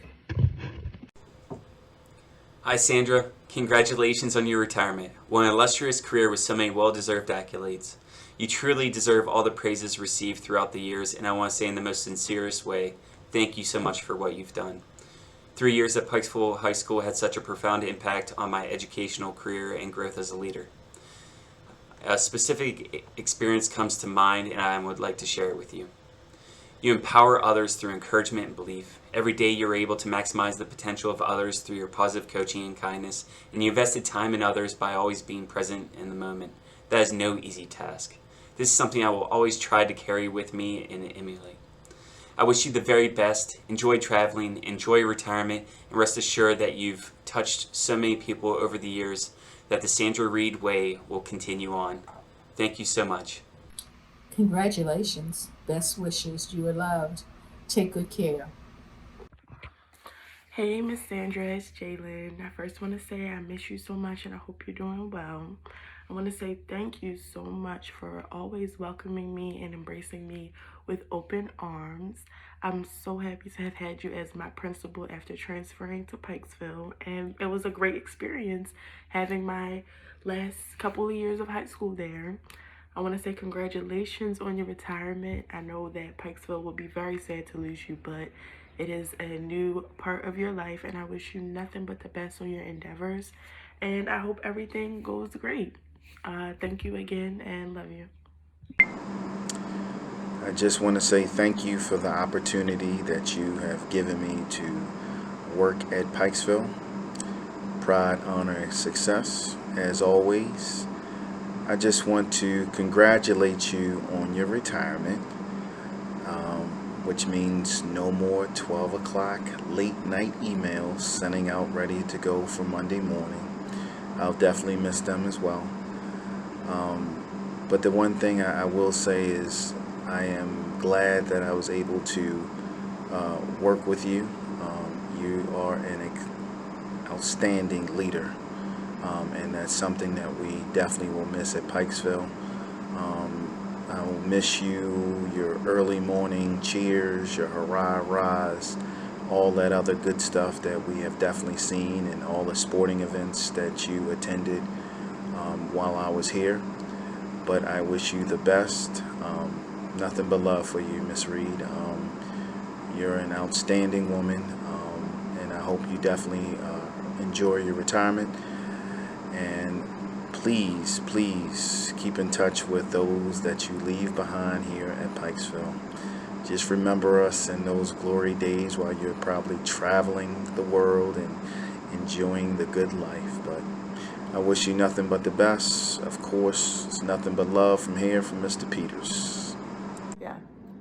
Hi, Sandra. Congratulations on your retirement. What an illustrious career with so many well-deserved accolades. You truly deserve all the praises received throughout the years, and I want to say in the most sincerest way, thank you so much for what you've done. 3 years at Pikesville High School had such a profound impact on my educational career and growth as a leader. A specific experience comes to mind, and I would like to share it with you. You empower others through encouragement and belief. Every day you're able to maximize the potential of others through your positive coaching and kindness, and you invested time in others by always being present in the moment. That is no easy task. This is something I will always try to carry with me and emulate. I wish you the very best. Enjoy traveling, enjoy your retirement, and rest assured that you've touched so many people over the years that the Sandra Reid way will continue on. Thank you so much. Congratulations. Best wishes. You are loved. Take good care. Hey, Miss Sandra, it's Jalen. I first want to say I miss you so much and I hope you're doing well. I want to say thank you so much for always welcoming me and embracing me with open arms. I'm so happy to have had you as my principal after transferring to Pikesville, and it was a great experience having my last couple of years of high school there. I want to say congratulations on your retirement. I know that Pikesville will be very sad to lose you, but it is a new part of your life, and I wish you nothing but the best on your endeavors, and I hope everything goes great. Thank you again, and love you. I just want to say thank you for the opportunity that you have given me to work at Pikesville. Pride, honor, and success, as always. I just want to congratulate you on your retirement, which means no more 12 o'clock late night emails sending out ready to go for Monday morning. I'll definitely miss them as well. But the one thing I will say is I am glad that I was able to work with you. You are an outstanding leader, and that's something that we definitely will miss at Pikesville. I will miss you, your early morning cheers, your hurrah-rahs, all that other good stuff that we have definitely seen, and all the sporting events that you attended while I was here. But I wish you the best. Nothing but love for you, Miss Reid. You're an outstanding woman, and I hope you definitely enjoy your retirement. And please, please keep in touch with those that you leave behind here at Pikesville. Just remember us in those glory days while you're probably traveling the world and enjoying the good life. But I wish you nothing but the best. Of course, it's nothing but love from here from Mr. Peters.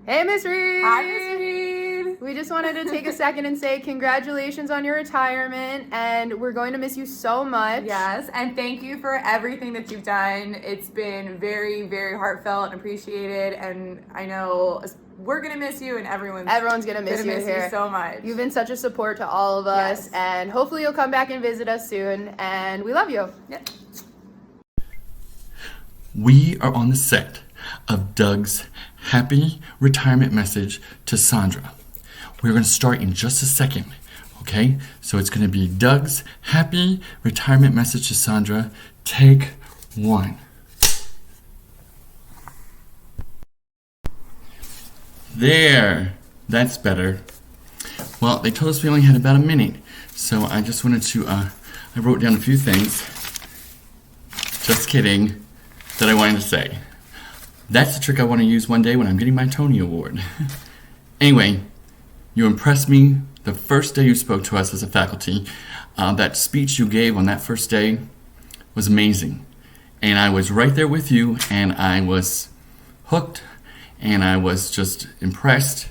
Hey, Miss Reid. Hi, Miss Reid. We just wanted to take a second and say congratulations on your retirement, and we're going to miss you so much. Yes, and thank you for everything that you've done. It's been very, very heartfelt and appreciated, and I know we're gonna miss you, and everyone's gonna miss you here. You so much. You've been such a support to all of us, Yes. and hopefully you'll come back and visit us soon, and we love you. Yep. We are on the set of Doug's happy retirement message to Sandra. We're going to start in just a second, okay? So it's going to be Doug's happy retirement message to Sandra. Take one. There, that's better. Well, they told us we only had about a minute, so I just wanted to, I wrote down a few things, just kidding, that I wanted to say. That's the trick I want to use one day when I'm getting my Tony Award. Anyway, you impressed me the first day you spoke to us as a faculty. That speech you gave on that first day was amazing. And I was right there with you, and I was hooked, and I was just impressed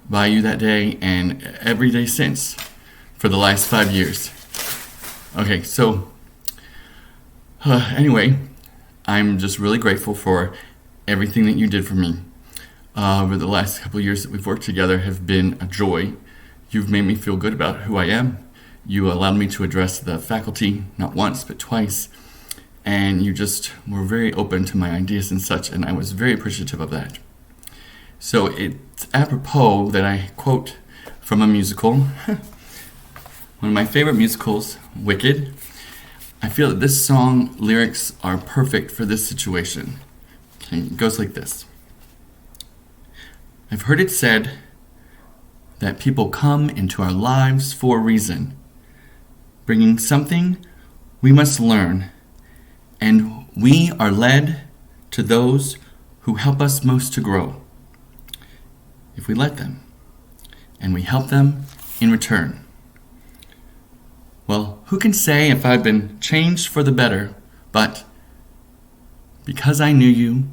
by you that day and every day since for the last 5 years. Okay, so anyway, I'm just really grateful for everything that you did for me. Over the last couple of years that we've worked together have been a joy. You've made me feel good about who I am. You allowed me to address the faculty not once but twice, and you just were very open to my ideas and such, and I was very appreciative of that. So it's apropos that I quote from a musical, one of my favorite musicals, Wicked. I feel that this song lyrics are perfect for this situation. Okay, it goes like this. I've heard it said that people come into our lives for a reason, bringing something we must learn, and we are led to those who help us most to grow, if we let them, and we help them in return. Well, who can say if I've been changed for the better, but because I knew you,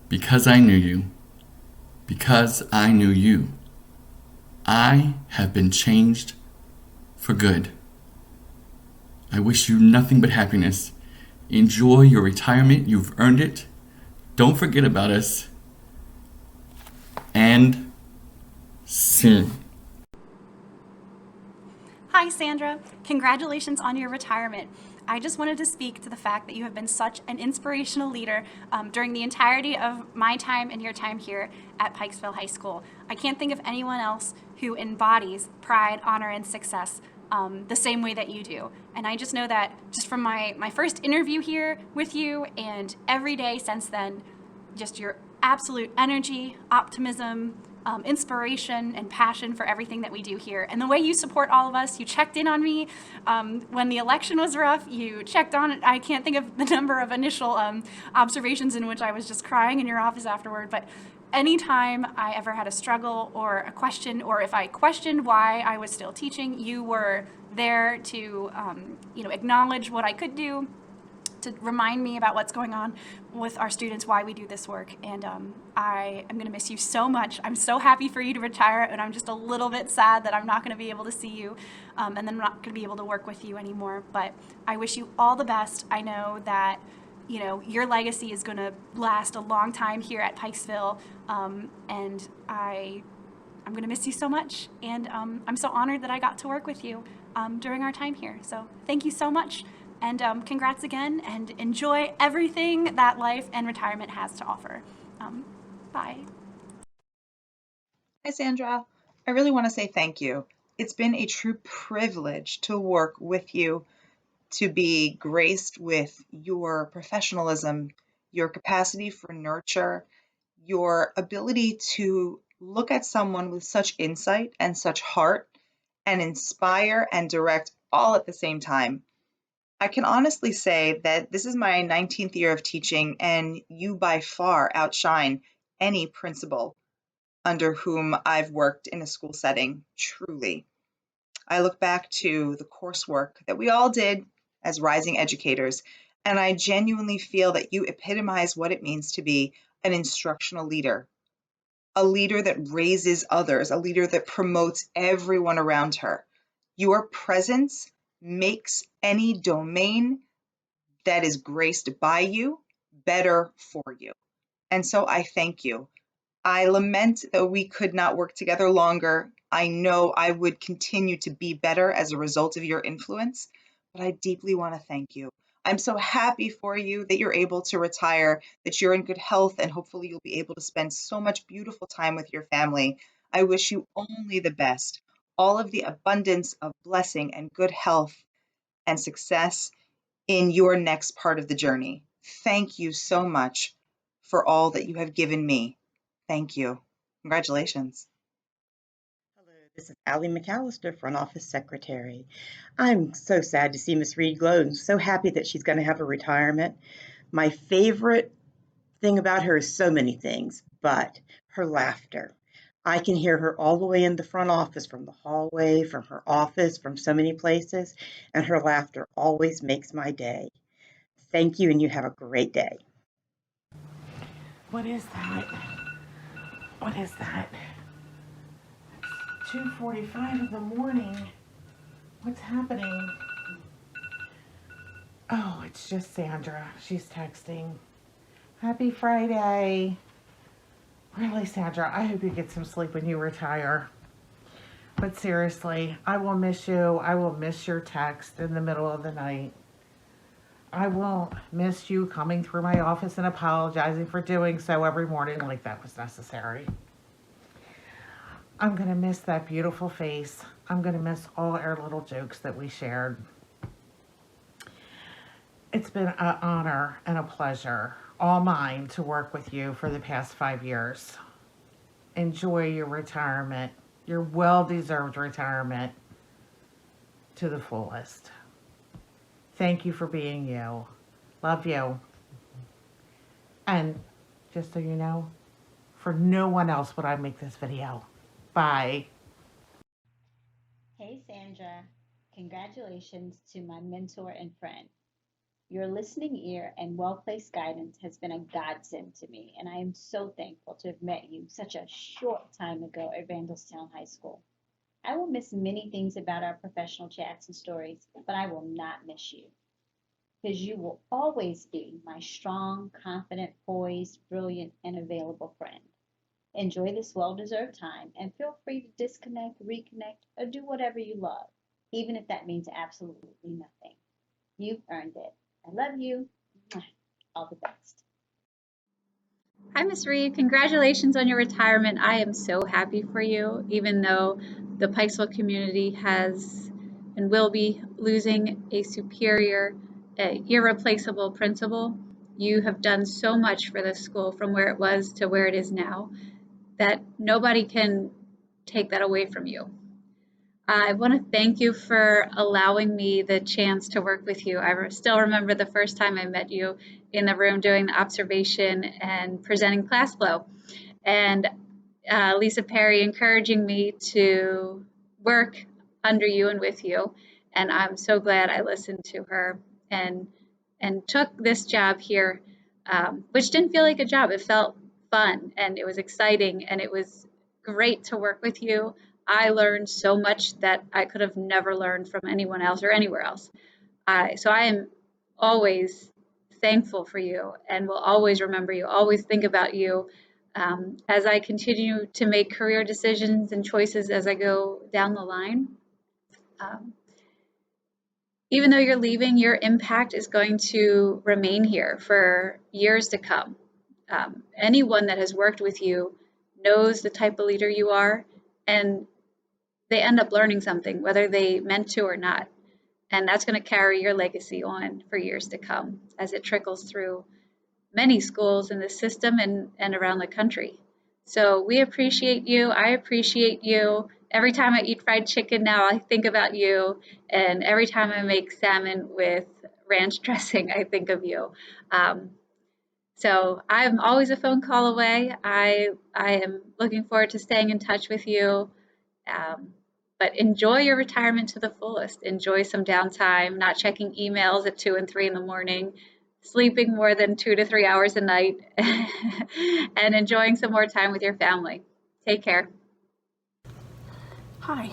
because I knew you, because I knew you, I have been changed for good. I wish you nothing but happiness. Enjoy your retirement. You've earned it. Don't forget about us. And soon. Hi, Sandra. Congratulations on your retirement. I just wanted to speak to the fact that you have been such an inspirational leader during the entirety of my time and your time here at Pikesville High School. I can't think of anyone else who embodies pride, honor, and success the same way that you do. And I just know that just from my first interview here with you and every day since then, just your absolute energy, optimism, inspiration and passion for everything that we do here. And the way you support all of us, you checked in on me when the election was rough, you checked on, I can't think of the number of initial observations in which I was just crying in your office afterward, but anytime I ever had a struggle or a question, or if I questioned why I was still teaching, you were there to acknowledge what I could do, to remind me about what's going on with our students, why we do this work. And I am going to miss you so much. I'm so happy for you to retire, and I'm just a little bit sad that I'm not going to be able to see you and then I'm not going to be able to work with you anymore. But I wish you all the best. I know that your legacy is going to last a long time here at Pikesville, and I'm going to miss you so much. And I'm so honored that I got to work with you during our time here. So thank you so much. And congrats again, and enjoy everything that life and retirement has to offer. Bye. Hi, Sandra. I really want to say thank you. It's been a true privilege to work with you, to be graced with your professionalism, your capacity for nurture, your ability to look at someone with such insight and such heart and inspire and direct all at the same time. I can honestly say that this is my 19th year of teaching, and you by far outshine any principal under whom I've worked in a school setting, truly. I look back to the coursework that we all did as rising educators, and I genuinely feel that you epitomize what it means to be an instructional leader, a leader that raises others, a leader that promotes everyone around her. Your presence makes any domain that is graced by you better for you. And so I thank you. I lament that we could not work together longer. I know I would continue to be better as a result of your influence, but I deeply want to thank you. I'm so happy for you that you're able to retire, that you're in good health, and hopefully you'll be able to spend so much beautiful time with your family. I wish you only the best, all of the abundance of blessing and good health and success in your next part of the journey. Thank you so much for all that you have given me. Thank you. Congratulations. This is Allie McAllister, Front Office Secretary. I'm so sad to see Miss Reid go. I'm so happy that she's going to have a retirement. My favorite thing about her is so many things, but her laughter. I can hear her all the way in the front office, from the hallway, from her office, from so many places, and her laughter always makes my day. Thank you, and you have a great day. What is that? What is that? 2:45 in the morning. What's happening? Oh, it's just Sandra. She's texting. Happy Friday. Really, Sandra, I hope you get some sleep when you retire. But seriously, I will miss you. I will miss your text in the middle of the night. I won't miss you coming through my office and apologizing for doing so every morning like that was necessary. I'm going to miss that beautiful face. I'm going to miss all our little jokes that we shared. It's been an honor and a pleasure, all mine, to work with you for the past 5 years. Enjoy your retirement, your well-deserved retirement, to the fullest. Thank you for being you. Love you. And just so you know, for no one else would I make this video. Bye. Hey Sandra, congratulations to my mentor and friend. Your listening ear and well-placed guidance has been a godsend to me, and I am so thankful to have met you such a short time ago at Randallstown High School. I will miss many things about our professional chats and stories, but I will not miss you, because you will always be my strong, confident, poised, brilliant, and available friend. Enjoy this well-deserved time and feel free to disconnect, reconnect, or do whatever you love, even if that means absolutely nothing. You've earned it. I love you. All the best. Hi, Miss Reid. Congratulations on your retirement. I am so happy for you, even though the Pikesville community has and will be losing a superior, irreplaceable principal. You have done so much for this school from where it was to where it is now that nobody can take that away from you. I want to thank you for allowing me the chance to work with you. I still remember the first time I met you in the room doing the observation and presenting class flow. And Lisa Perry encouraging me to work under you and with you. And I'm so glad I listened to her and took this job here, which didn't feel like a job. It felt fun and it was exciting and it was great to work with you. I learned so much that I could have never learned from anyone else or anywhere else. So I am always thankful for you and will always remember you, always think about you as I continue to make career decisions and choices as I go down the line. Even though you're leaving, your impact is going to remain here for years to come. Anyone that has worked with you knows the type of leader you are, and they end up learning something, whether they meant to or not. And that's going to carry your legacy on for years to come as it trickles through many schools in the system and around the country. So we appreciate you. I appreciate you. Every time I eat fried chicken now, I think about you. And every time I make salmon with ranch dressing, I think of you. So I'm always a phone call away. I am looking forward to staying in touch with you. But enjoy your retirement to the fullest. Enjoy some downtime, not checking emails at 2 and 3 in the morning, sleeping more than 2 to 3 hours a night, and enjoying some more time with your family. Take care. Hi.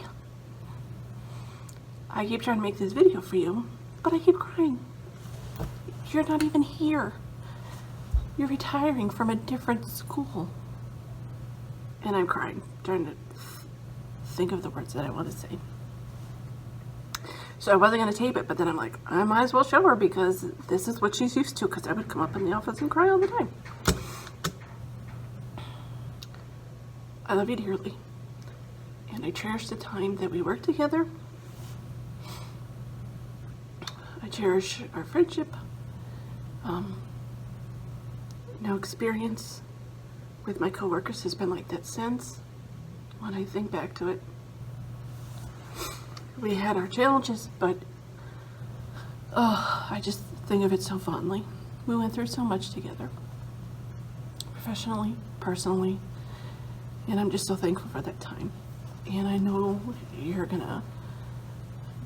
I keep trying to make this video for you, but I keep crying. You're not even here. You're retiring from a different school. And I'm crying, trying to think of the words that I want to say. So I wasn't going to tape it, but then I'm like, I might as well show her because this is what she's used to, because I would come up in the office and cry all the time. I love you dearly, and I cherish the time that we worked together. I cherish our friendship. No experience with my coworkers has been like that since. When I think back to it, we had our challenges, but I just think of it so fondly. We went through so much together, professionally, personally, and I'm just so thankful for that time. And I know you're gonna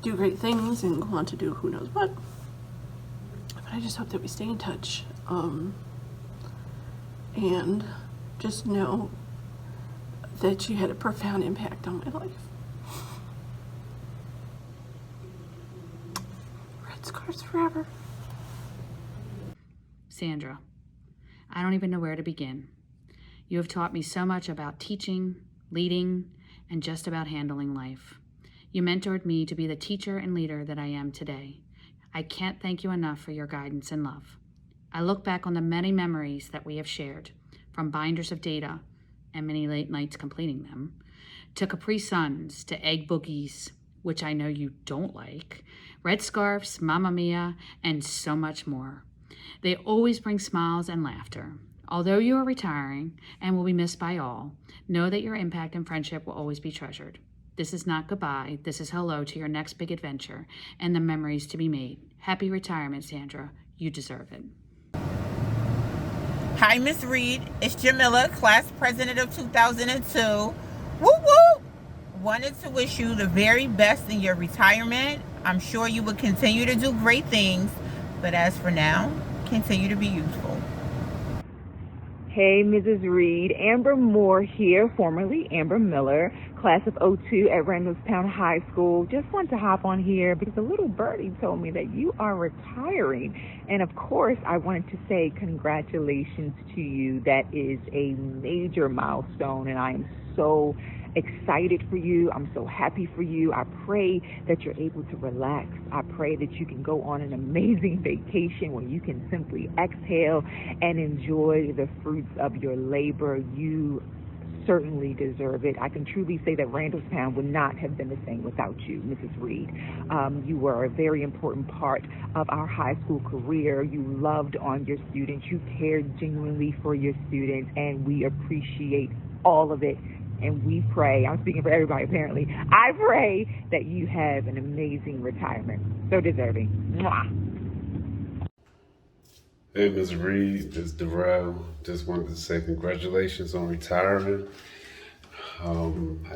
do great things and go on to do who knows what, but I just hope that we stay in touch, and just know that you had a profound impact on my life. Red Scars Forever. Sandra, I don't even know where to begin. You have taught me so much about teaching, leading, and just about handling life. You mentored me to be the teacher and leader that I am today. I can't thank you enough for your guidance and love. I look back on the many memories that we have shared, from binders of data and many late nights completing them, to Capri Suns, to egg boogies, which I know you don't like, red scarves, Mamma Mia, and so much more. They always bring smiles and laughter. Although you are retiring and will be missed by all, know that your impact and friendship will always be treasured. This is not goodbye. This is hello to your next big adventure and the memories to be made. Happy retirement, Sandra. You deserve it. Hi, Miss Reid. It's Jamila, class president of 2002. Woo woo! Wanted to wish you the very best in your retirement. I'm sure you will continue to do great things, but as for now, continue to be useful. Hey, Mrs. Reid. Amber Moore here, formerly Amber Miller, class of '02 at Randallstown High School. Just want to hop on here because a little birdie told me that you are retiring. And of course, I wanted to say congratulations to you. That is a major milestone, and I am so excited for you. I'm so happy for you. I pray that you're able to relax. I pray that you can go on an amazing vacation where you can simply exhale and enjoy the fruits of your labor. You certainly deserve it. I can truly say that Randallstown would not have been the same without you, Mrs. Reid. You were a very important part of our high school career. You loved on your students. You cared genuinely for your students, and we appreciate all of it. And we pray, I'm speaking for everybody apparently, I pray that you have an amazing retirement. So deserving. Mwah. Hey, Ms. Reid, this is Darrell. Just wanted to say congratulations on retirement. I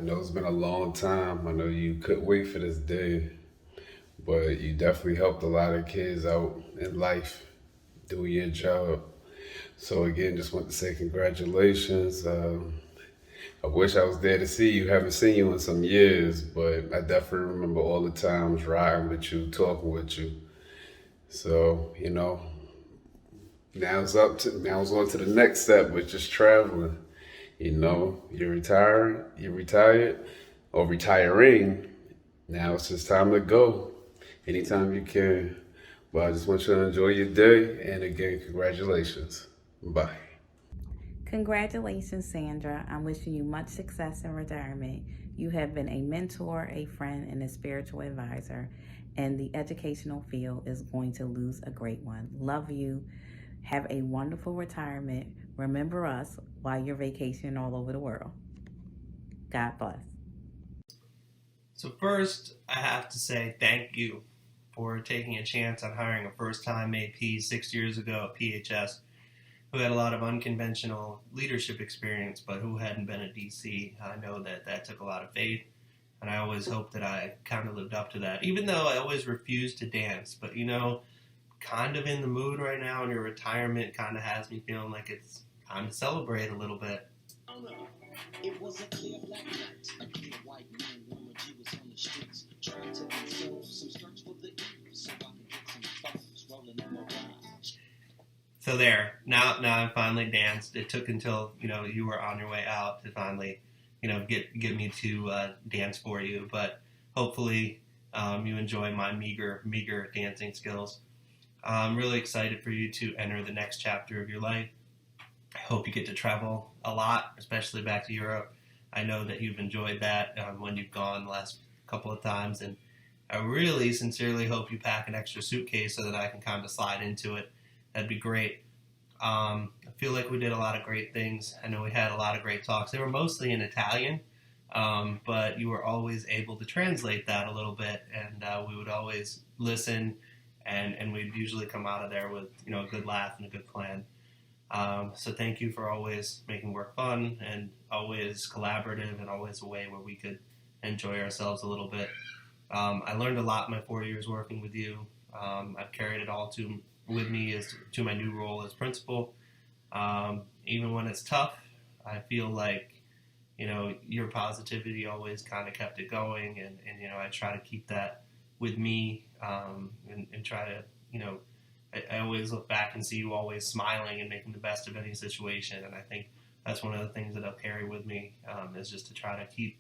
know it's been a long time. I know you couldn't wait for this day, but you definitely helped a lot of kids out in life doing your job. So again, just want to say congratulations. I wish I was there to see you. Haven't seen you in some years, but I definitely remember all the times riding with you, talking with you. So, now it's on to the next step, which is traveling. You're retired, or retiring. Now it's just time to go anytime you can. But I just want you to enjoy your day, and again, congratulations. Bye. Congratulations, Sandra. I'm wishing you much success in retirement. You have been a mentor, a friend, and a spiritual advisor, and the educational field is going to lose a great one. Love you. Have a wonderful retirement. Remember us while you're vacationing all over the world. God bless. So first, I have to say thank you for taking a chance on hiring a first-time AP 6 years ago at PHS, who had a lot of unconventional leadership experience, but who hadn't been at DC. I know that took a lot of faith, and I always hoped that I kind of lived up to that, even though I always refused to dance. But, kind of in the mood right now, and your retirement kind of has me feeling like it's time to celebrate a little bit. It was a clear black night, a clear white man warmer G was on the streets, trying to console some skirts for the evening, so I could get some thoughts rolling in my ride. So there, now I finally danced. It took until, you were on your way out to finally, get me to dance for you. But hopefully you enjoy my meager dancing skills. I'm really excited for you to enter the next chapter of your life. I hope you get to travel a lot, especially back to Europe. I know that you've enjoyed that when you've gone the last couple of times. And I really sincerely hope you pack an extra suitcase so that I can kind of slide into it. That'd be great. I feel like we did a lot of great things. I know we had a lot of great talks. They were mostly in Italian, but you were always able to translate that a little bit, and we would always listen, and we'd usually come out of there with a good laugh and a good plan. So thank you for always making work fun and always collaborative and always a way where we could enjoy ourselves a little bit. I learned a lot in my 4 years working with you. I've carried it all with me to my new role as principal. Even when it's tough, I feel like, your positivity always kind of kept it going, and I try to keep that with me, and try to, I always look back and see you always smiling and making the best of any situation, and I think that's one of the things that I'll carry with me, is just to try to keep,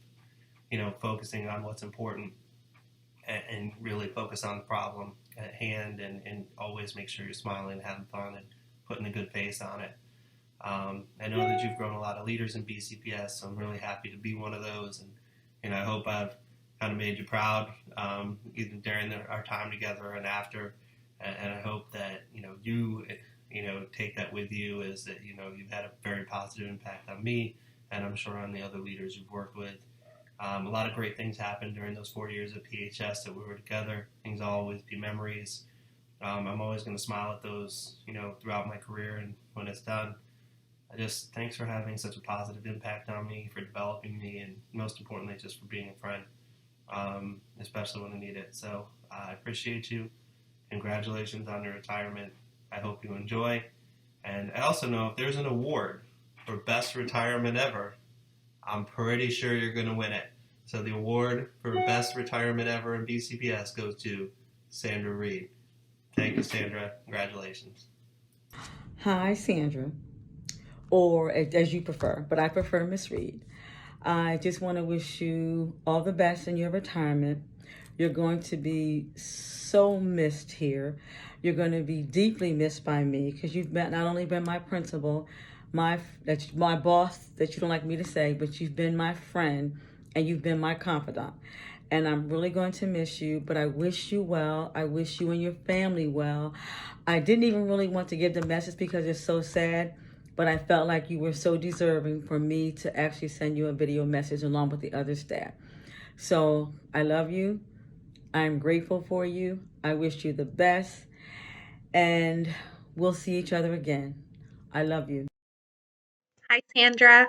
focusing on what's important, and really focus on the problem at hand, and always make sure you're smiling and having fun and putting a good face on it. I know that you've grown a lot of leaders in BCPS, so I'm really happy to be one of those, and I hope I've kind of made you proud, either during our time together and after, and I hope that you take that with you, is that you've had a very positive impact on me, and I'm sure on the other leaders you've worked with. A lot of great things happened during those 4 years at PHS that we were together. Things will always be memories. I'm always going to smile at those, throughout my career and when it's done. Thanks for having such a positive impact on me, for developing me, and most importantly, just for being a friend, especially when I need it. So I appreciate you. Congratulations on your retirement. I hope you enjoy. And I also know if there's an award for best retirement ever, I'm pretty sure you're going to win it. So the award for best retirement ever in BCPS goes to Sandra Reid. Thank you, Sandra. Congratulations. Hi, Sandra, or as you prefer, but I prefer Miss Reid. I just want to wish you all the best in your retirement. You're going to be so missed here. You're going to be deeply missed by me, because you've not only been my principal, my boss, that you don't like me to say, but you've been my friend and you've been my confidant. And I'm really going to miss you, but I wish you well. I wish you and your family well. I didn't even really want to give the message because it's so sad, but I felt like you were so deserving for me to actually send you a video message along with the other staff. So I love you. I'm grateful for you. I wish you the best, and we'll see each other again. I love you. Hi, Sandra.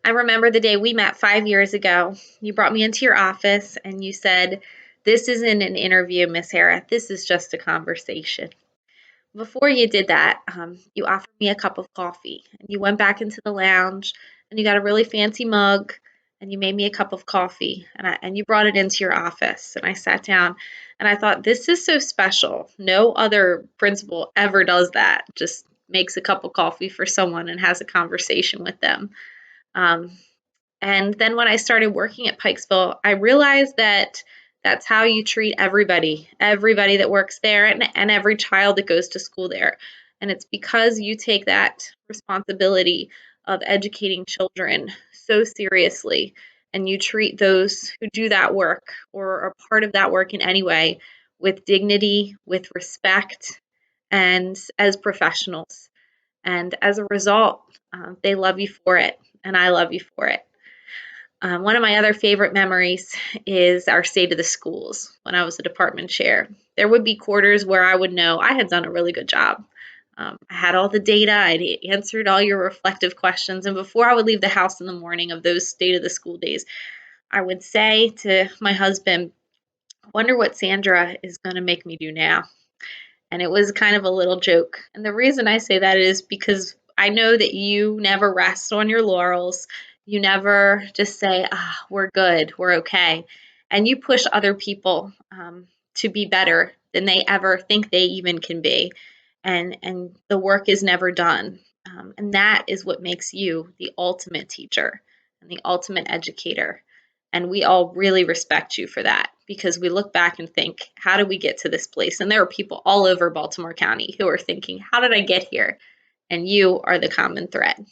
I remember the day we met 5 years ago. You brought me into your office and you said, "This isn't an interview, Miss Hara. This is just a conversation." Before you did that, you offered me a cup of coffee. And you went back into the lounge and you got a really fancy mug and you made me a cup of coffee, and you brought it into your office. And I sat down and I thought, this is so special. No other principal ever does that. Just makes a cup of coffee for someone and has a conversation with them. Um, and then when I started working at Pikesville, I realized that that's how you treat everybody that works there, and every child that goes to school there. And it's because you take that responsibility of educating children so seriously, and you treat those who do that work or are part of that work in any way with dignity, with respect, and as professionals. And as a result, they love you for it, and I love you for it. One of my other favorite memories is our state of the schools when I was a department chair. There would be quarters where I would know I had done a really good job. I had all the data, I'd answered all your reflective questions, and before I would leave the house in the morning of those state of the school days, I would say to my husband, "I wonder what Sandra is going to make me do now." And it was kind of a little joke. And the reason I say that is because I know that you never rest on your laurels. You never just say, we're good, we're okay. And you push other people to be better than they ever think they even can be. And the work is never done. And that is what makes you the ultimate teacher and the ultimate educator. And we all really respect you for that, because we look back and think, how did we get to this place? And there are people all over Baltimore County who are thinking, how did I get here? And you are the common thread.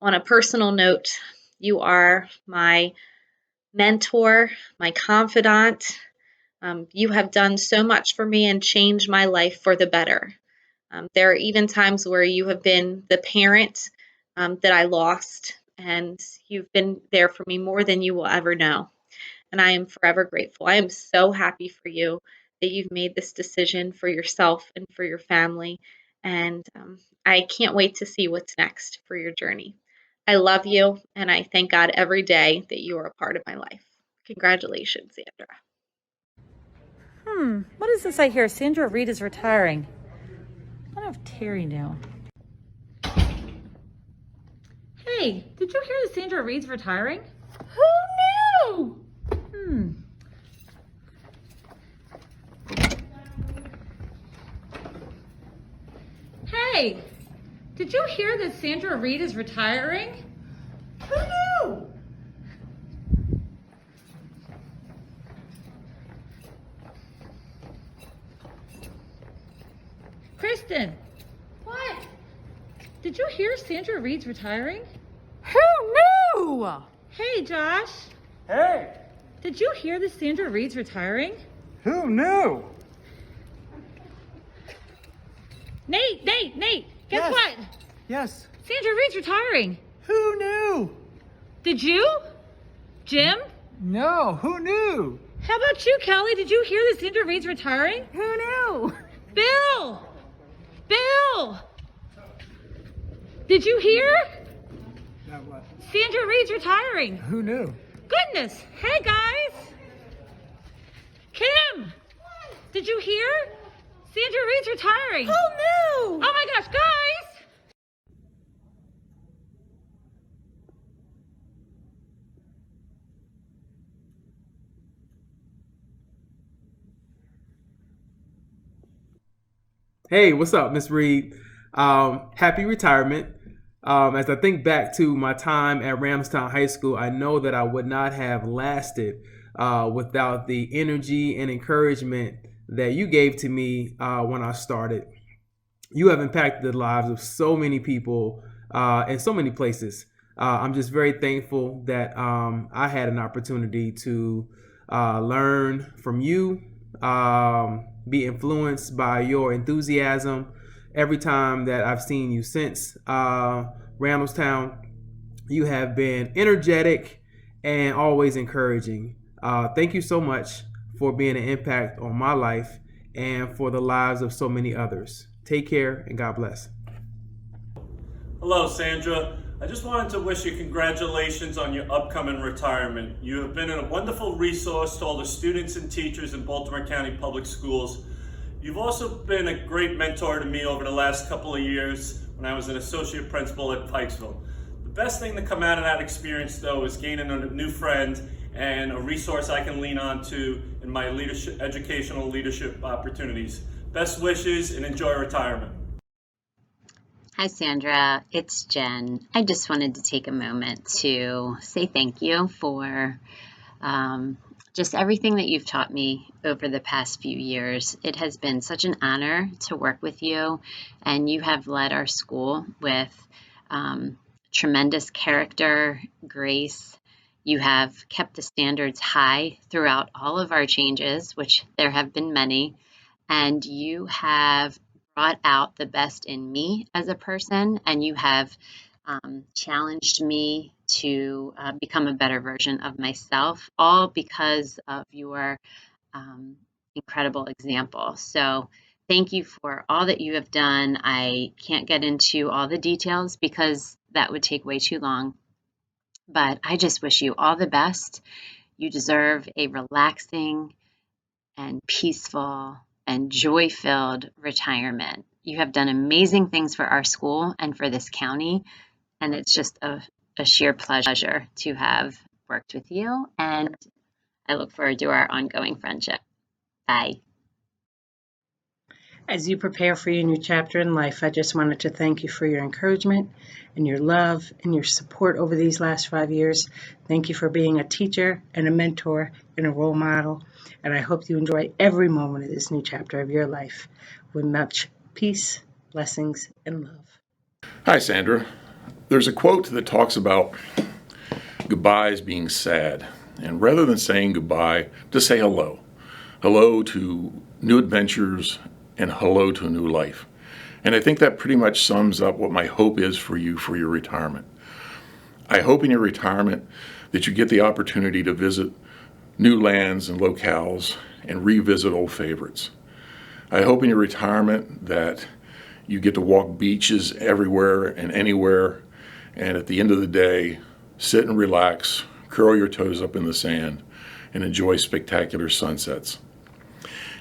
On a personal note, you are my mentor, my confidant. You have done so much for me and changed my life for the better. There are even times where you have been the parent that I lost, and you've been there for me more than you will ever know. And I am forever grateful. I am so happy for you that you've made this decision for yourself and for your family. And I can't wait to see what's next for your journey. I love you, and I thank God every day that you are a part of my life. Congratulations, Sandra. What does this I hear? Sandra Reid is retiring. I wonder if Terry knew. Hey, did you hear that Sandra Reid's retiring? Who knew? Hey, did you hear that Sandra Reid is retiring? Who knew? Kristen, What? did you hear Sandra Reid's retiring? Who knew? Hey, Josh, Hey, did you hear that Sandra Reid's retiring? who knew? Nate, guess Yes. what? Yes. Sandra Reid's retiring. Who knew? Did you? Jim? No, who knew? How about you, Kelly? Did you hear that Sandra Reid's retiring? Who knew? Bill! Bill! Did you hear? That what? Sandra Reid's retiring. Who knew? Goodness. Hey, guys. Kim! Did you hear? Sandra Reid's retiring. Who knew? Oh my gosh, guys! Hey, what's up, Miss Reid? Happy retirement. As I think back to my time at Ramstown High School, I know that I would not have lasted without the energy and encouragement that you gave to me when I started. You have impacted the lives of so many people in so many places. I'm just very thankful that I had an opportunity to learn from you, be influenced by your enthusiasm. Every time that I've seen you since Randallstown, you have been energetic and always encouraging. Thank you so much for being an impact on my life and for the lives of so many others. Take care and God bless. Hello, Sandra. I just wanted to wish you congratulations on your upcoming retirement. You have been a wonderful resource to all the students and teachers in Baltimore County Public Schools. You've also been a great mentor to me over the last couple of years when I was an associate principal at Pikesville. The best thing to come out of that experience, though, is gaining a new friend and a resource I can lean on to in my educational leadership opportunities. Best wishes and enjoy retirement. Hi, Sandra. It's Jen. I just wanted to take a moment to say thank you for just everything that you've taught me over the past few years. It has been such an honor to work with you, and you have led our school with tremendous character, grace. You have kept the standards high throughout all of our changes, which there have been many, and you have brought out the best in me as a person, and you have challenged me to become a better version of myself, all because of your incredible example. So thank you for all that you have done. I can't get into all the details because that would take way too long, but I just wish you all the best. You deserve a relaxing and peaceful and joy-filled retirement. You have done amazing things for our school and for this county, and it's just a sheer pleasure to have worked with you, and I look forward to our ongoing friendship. Bye. As you prepare for your new chapter in life, I just wanted to thank you for your encouragement and your love and your support over these last 5 years. Thank you for being a teacher and a mentor and a role model. And I hope you enjoy every moment of this new chapter of your life with much peace, blessings, and love. Hi, Sandra. There's a quote that talks about goodbyes being sad. And rather than saying goodbye, just say hello. Hello to new adventures and hello to a new life. And I think that pretty much sums up what my hope is for you for your retirement. I hope in your retirement that you get the opportunity to visit new lands and locales and revisit old favorites. I hope in your retirement that you get to walk beaches everywhere and anywhere, and at the end of the day, sit and relax, curl your toes up in the sand, and enjoy spectacular sunsets.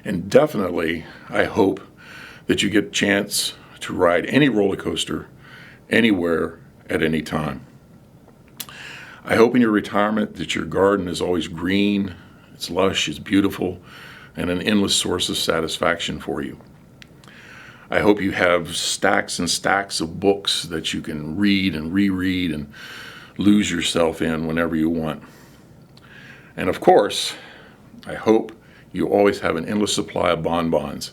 And definitely, I hope that you get a chance to ride any roller coaster anywhere at any time. I hope in your retirement that your garden is always green, it's lush, it's beautiful, and an endless source of satisfaction for you. I hope you have stacks and stacks of books that you can read and reread and lose yourself in whenever you want. And of course, I hope you always have an endless supply of bonbons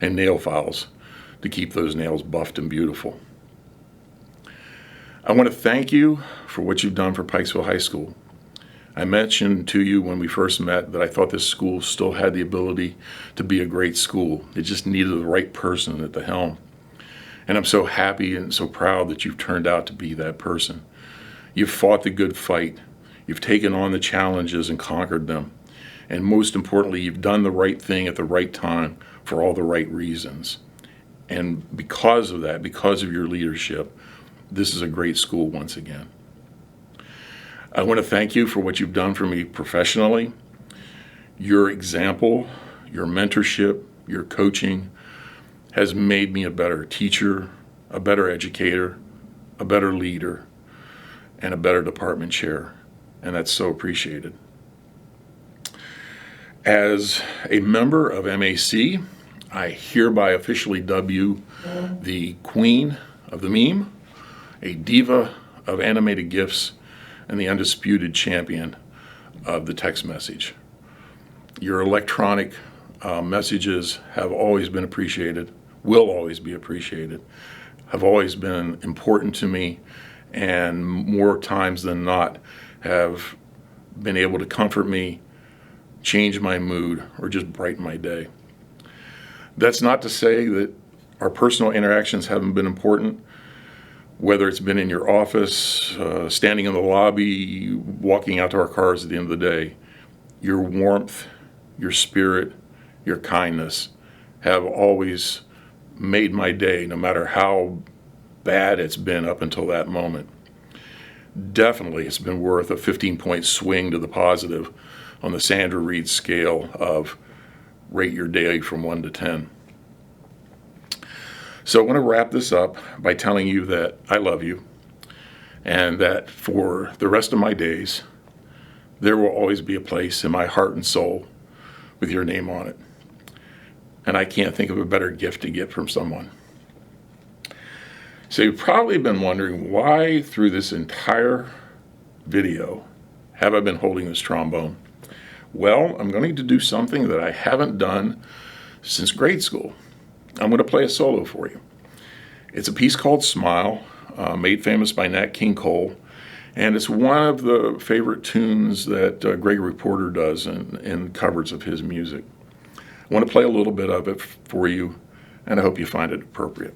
and nail files to keep those nails buffed and beautiful. I want to thank you for what you've done for Pikesville High School. I mentioned to you when we first met that I thought this school still had the ability to be a great school. It just needed the right person at the helm. And I'm so happy and so proud that you've turned out to be that person. You've fought the good fight. You've taken on the challenges and conquered them. And most importantly, you've done the right thing at the right time for all the right reasons. And because of that, because of your leadership, this is a great school once again. I want to thank you for what you've done for me professionally. Your example, your mentorship, your coaching has made me a better teacher, a better educator, a better leader, and a better department chair. And that's so appreciated. As a member of MAC, I hereby officially dub you the Queen of the Meme, a diva of animated GIFs, and the undisputed champion of the text message. Your electronic messages have always been appreciated, will always be appreciated, have always been important to me, and more times than not have been able to comfort me, change my mood, or just brighten my day. That's not to say that our personal interactions haven't been important. Whether it's been in your office, standing in the lobby, walking out to our cars at the end of the day, your warmth, your spirit, your kindness have always made my day, no matter how bad it's been up until that moment. Definitely, it's been worth a 15-point swing to the positive on the Sandra Reid scale of rate your day from 1 to 10. So I want to wrap this up by telling you that I love you and that for the rest of my days, there will always be a place in my heart and soul with your name on it. And I can't think of a better gift to get from someone. So you've probably been wondering why through this entire video have I been holding this trombone? Well, I'm going to do something that I haven't done since grade school. I'm going to play a solo for you. It's a piece called Smile, made famous by Nat King Cole, and it's one of the favorite tunes that Gregory Porter does in covers of his music. I want to play a little bit of it for you, and I hope you find it appropriate.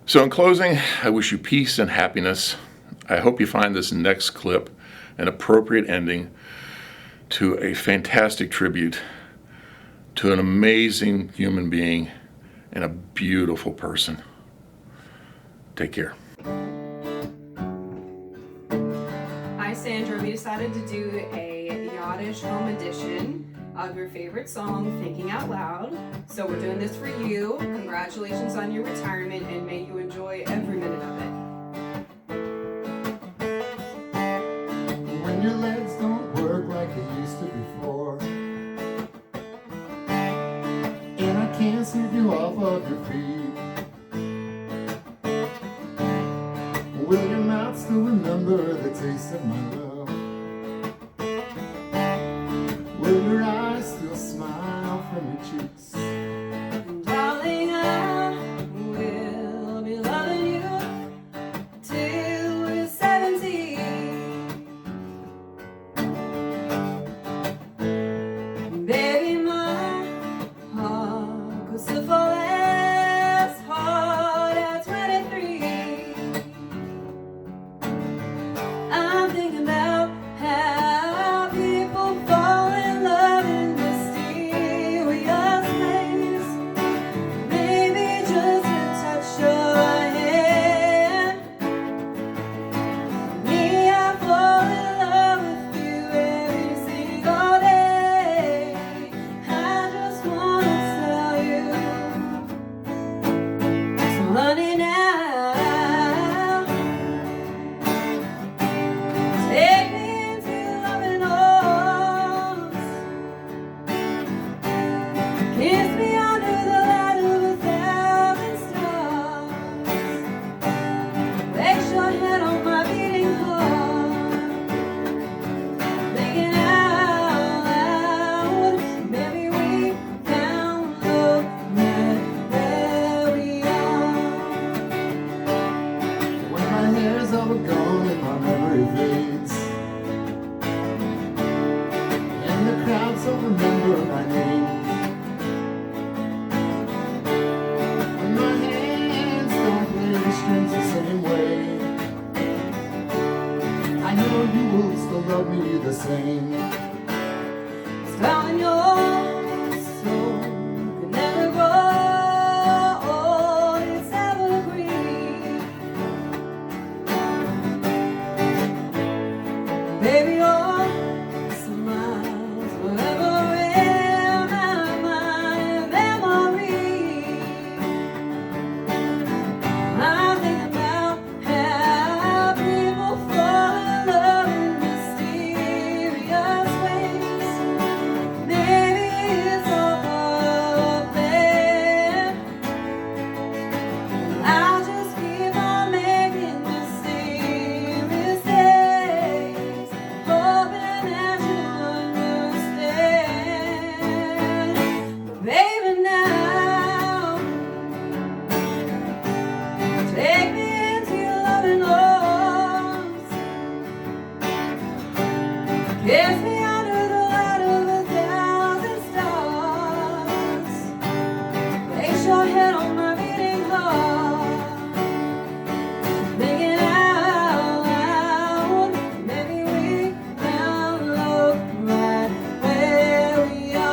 So in closing, I wish you peace and happiness. I hope you find this next clip an appropriate ending to a fantastic tribute to an amazing human being and a beautiful person. Take care. Hi, Sandra. We decided to do a Yachtish home edition of your favorite song, Thinking Out Loud. So we're doing this for you. Congratulations on your retirement, and may you enjoy every minute of it. When your legs don't work like they used to before, and I can't sweep you off of your feet, will your mouth still remember the taste of my love? Will your eyes still smile Kiss me under the light of 1,000 stars. Place your head on my beating heart. Thinking out loud, maybe we found love right where we are. When my hair's all gone and my memory fades, and the crowds don't remember my name, when my hands don't play the strings the same way, I know you will still love me the same. It's found in your soul, could never grow. It's evergreen. Baby, your smiles forever in my memory. I think about how people fall in love in mysterious ways. Maybe it's all part of it. I'll just keep on making the same mistakes, hoping that you understand. But baby, now take me into your loving arms. Kiss me under the light of 1,000 stars. Place your head on my beating heart. Thinking out loud, maybe we found love right where we are.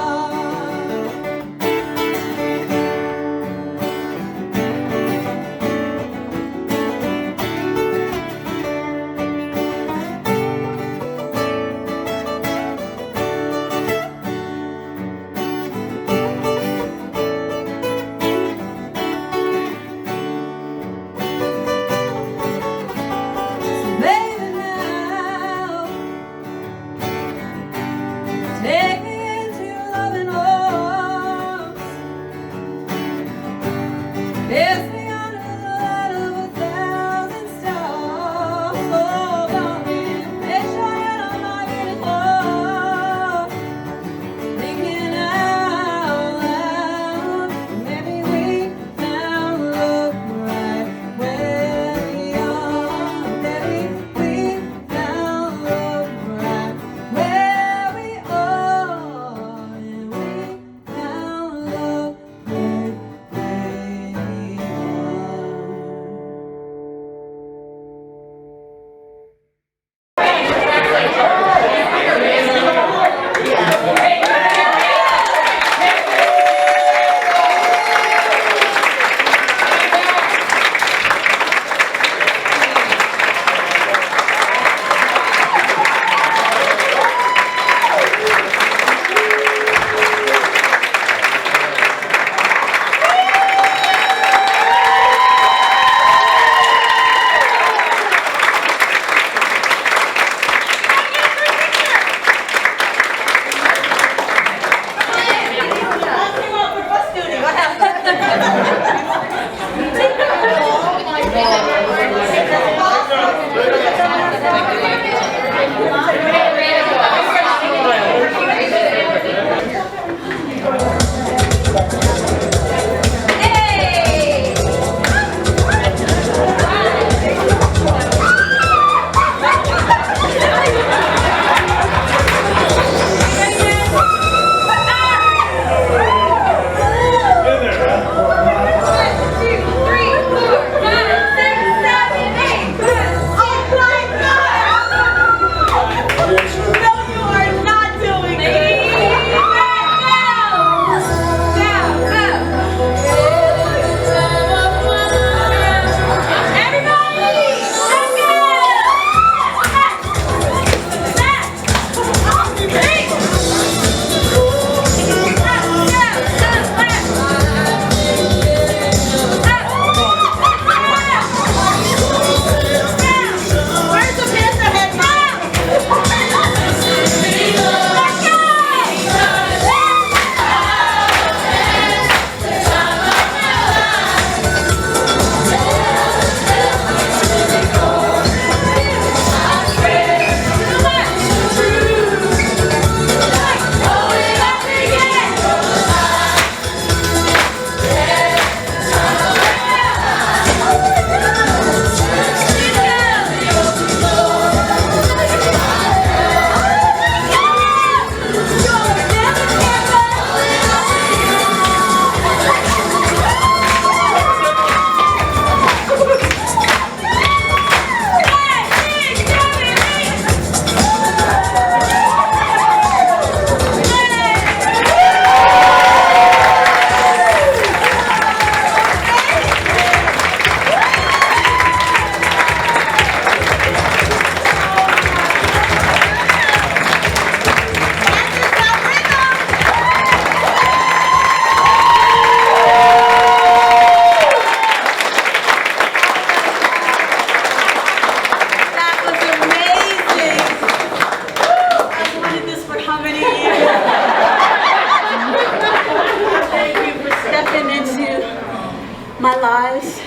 my lives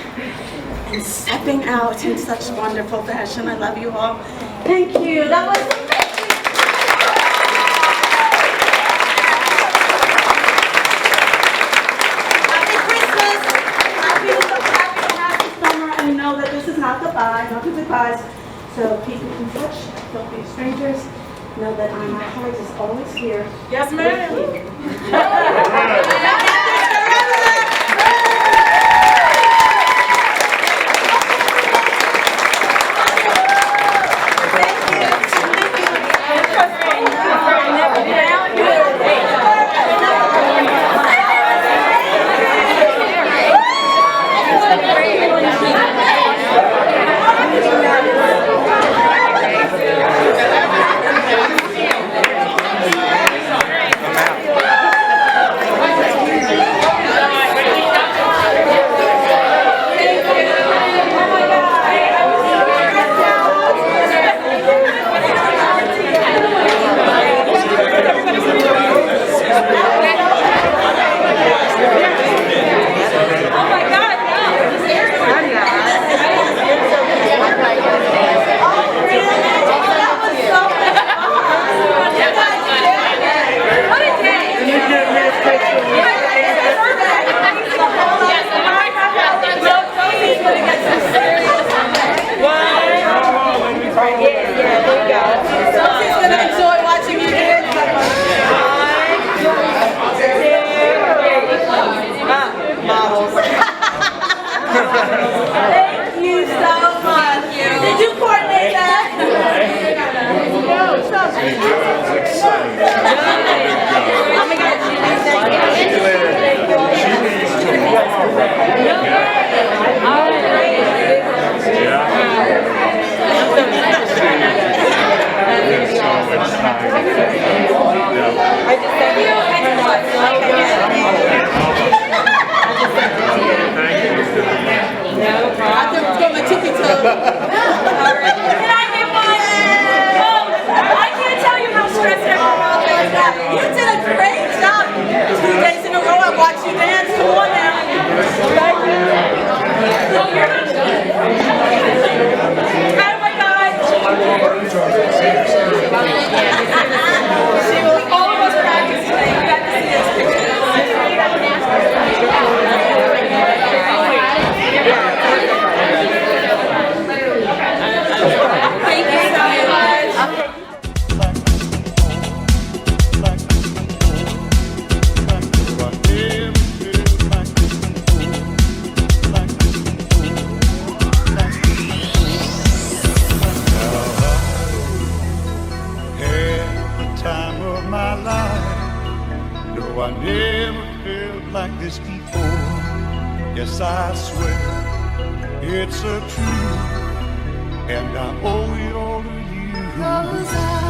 and stepping out in such wonderful fashion. I love you all. Thank you. That was amazing. Happy Christmas. I feel so happy to have this summer and know that this is not goodbye, not goodbyes. So keep it in touch. Don't be strangers. Know that my heart is always here. Yes, ma'am. Thank you so much. Did you coordinate that? I can't tell you how stressed everyone out there is now. You did a great job. 2 days in a row I watched you dance. Come on now. Thank you. No, you're not done. Oh my God. She was all of us practice today. You got to see this picture. Thank you so much. Every time of my life, no, I never felt like this before. Yes, I swear it's a truth, and I owe it all to you.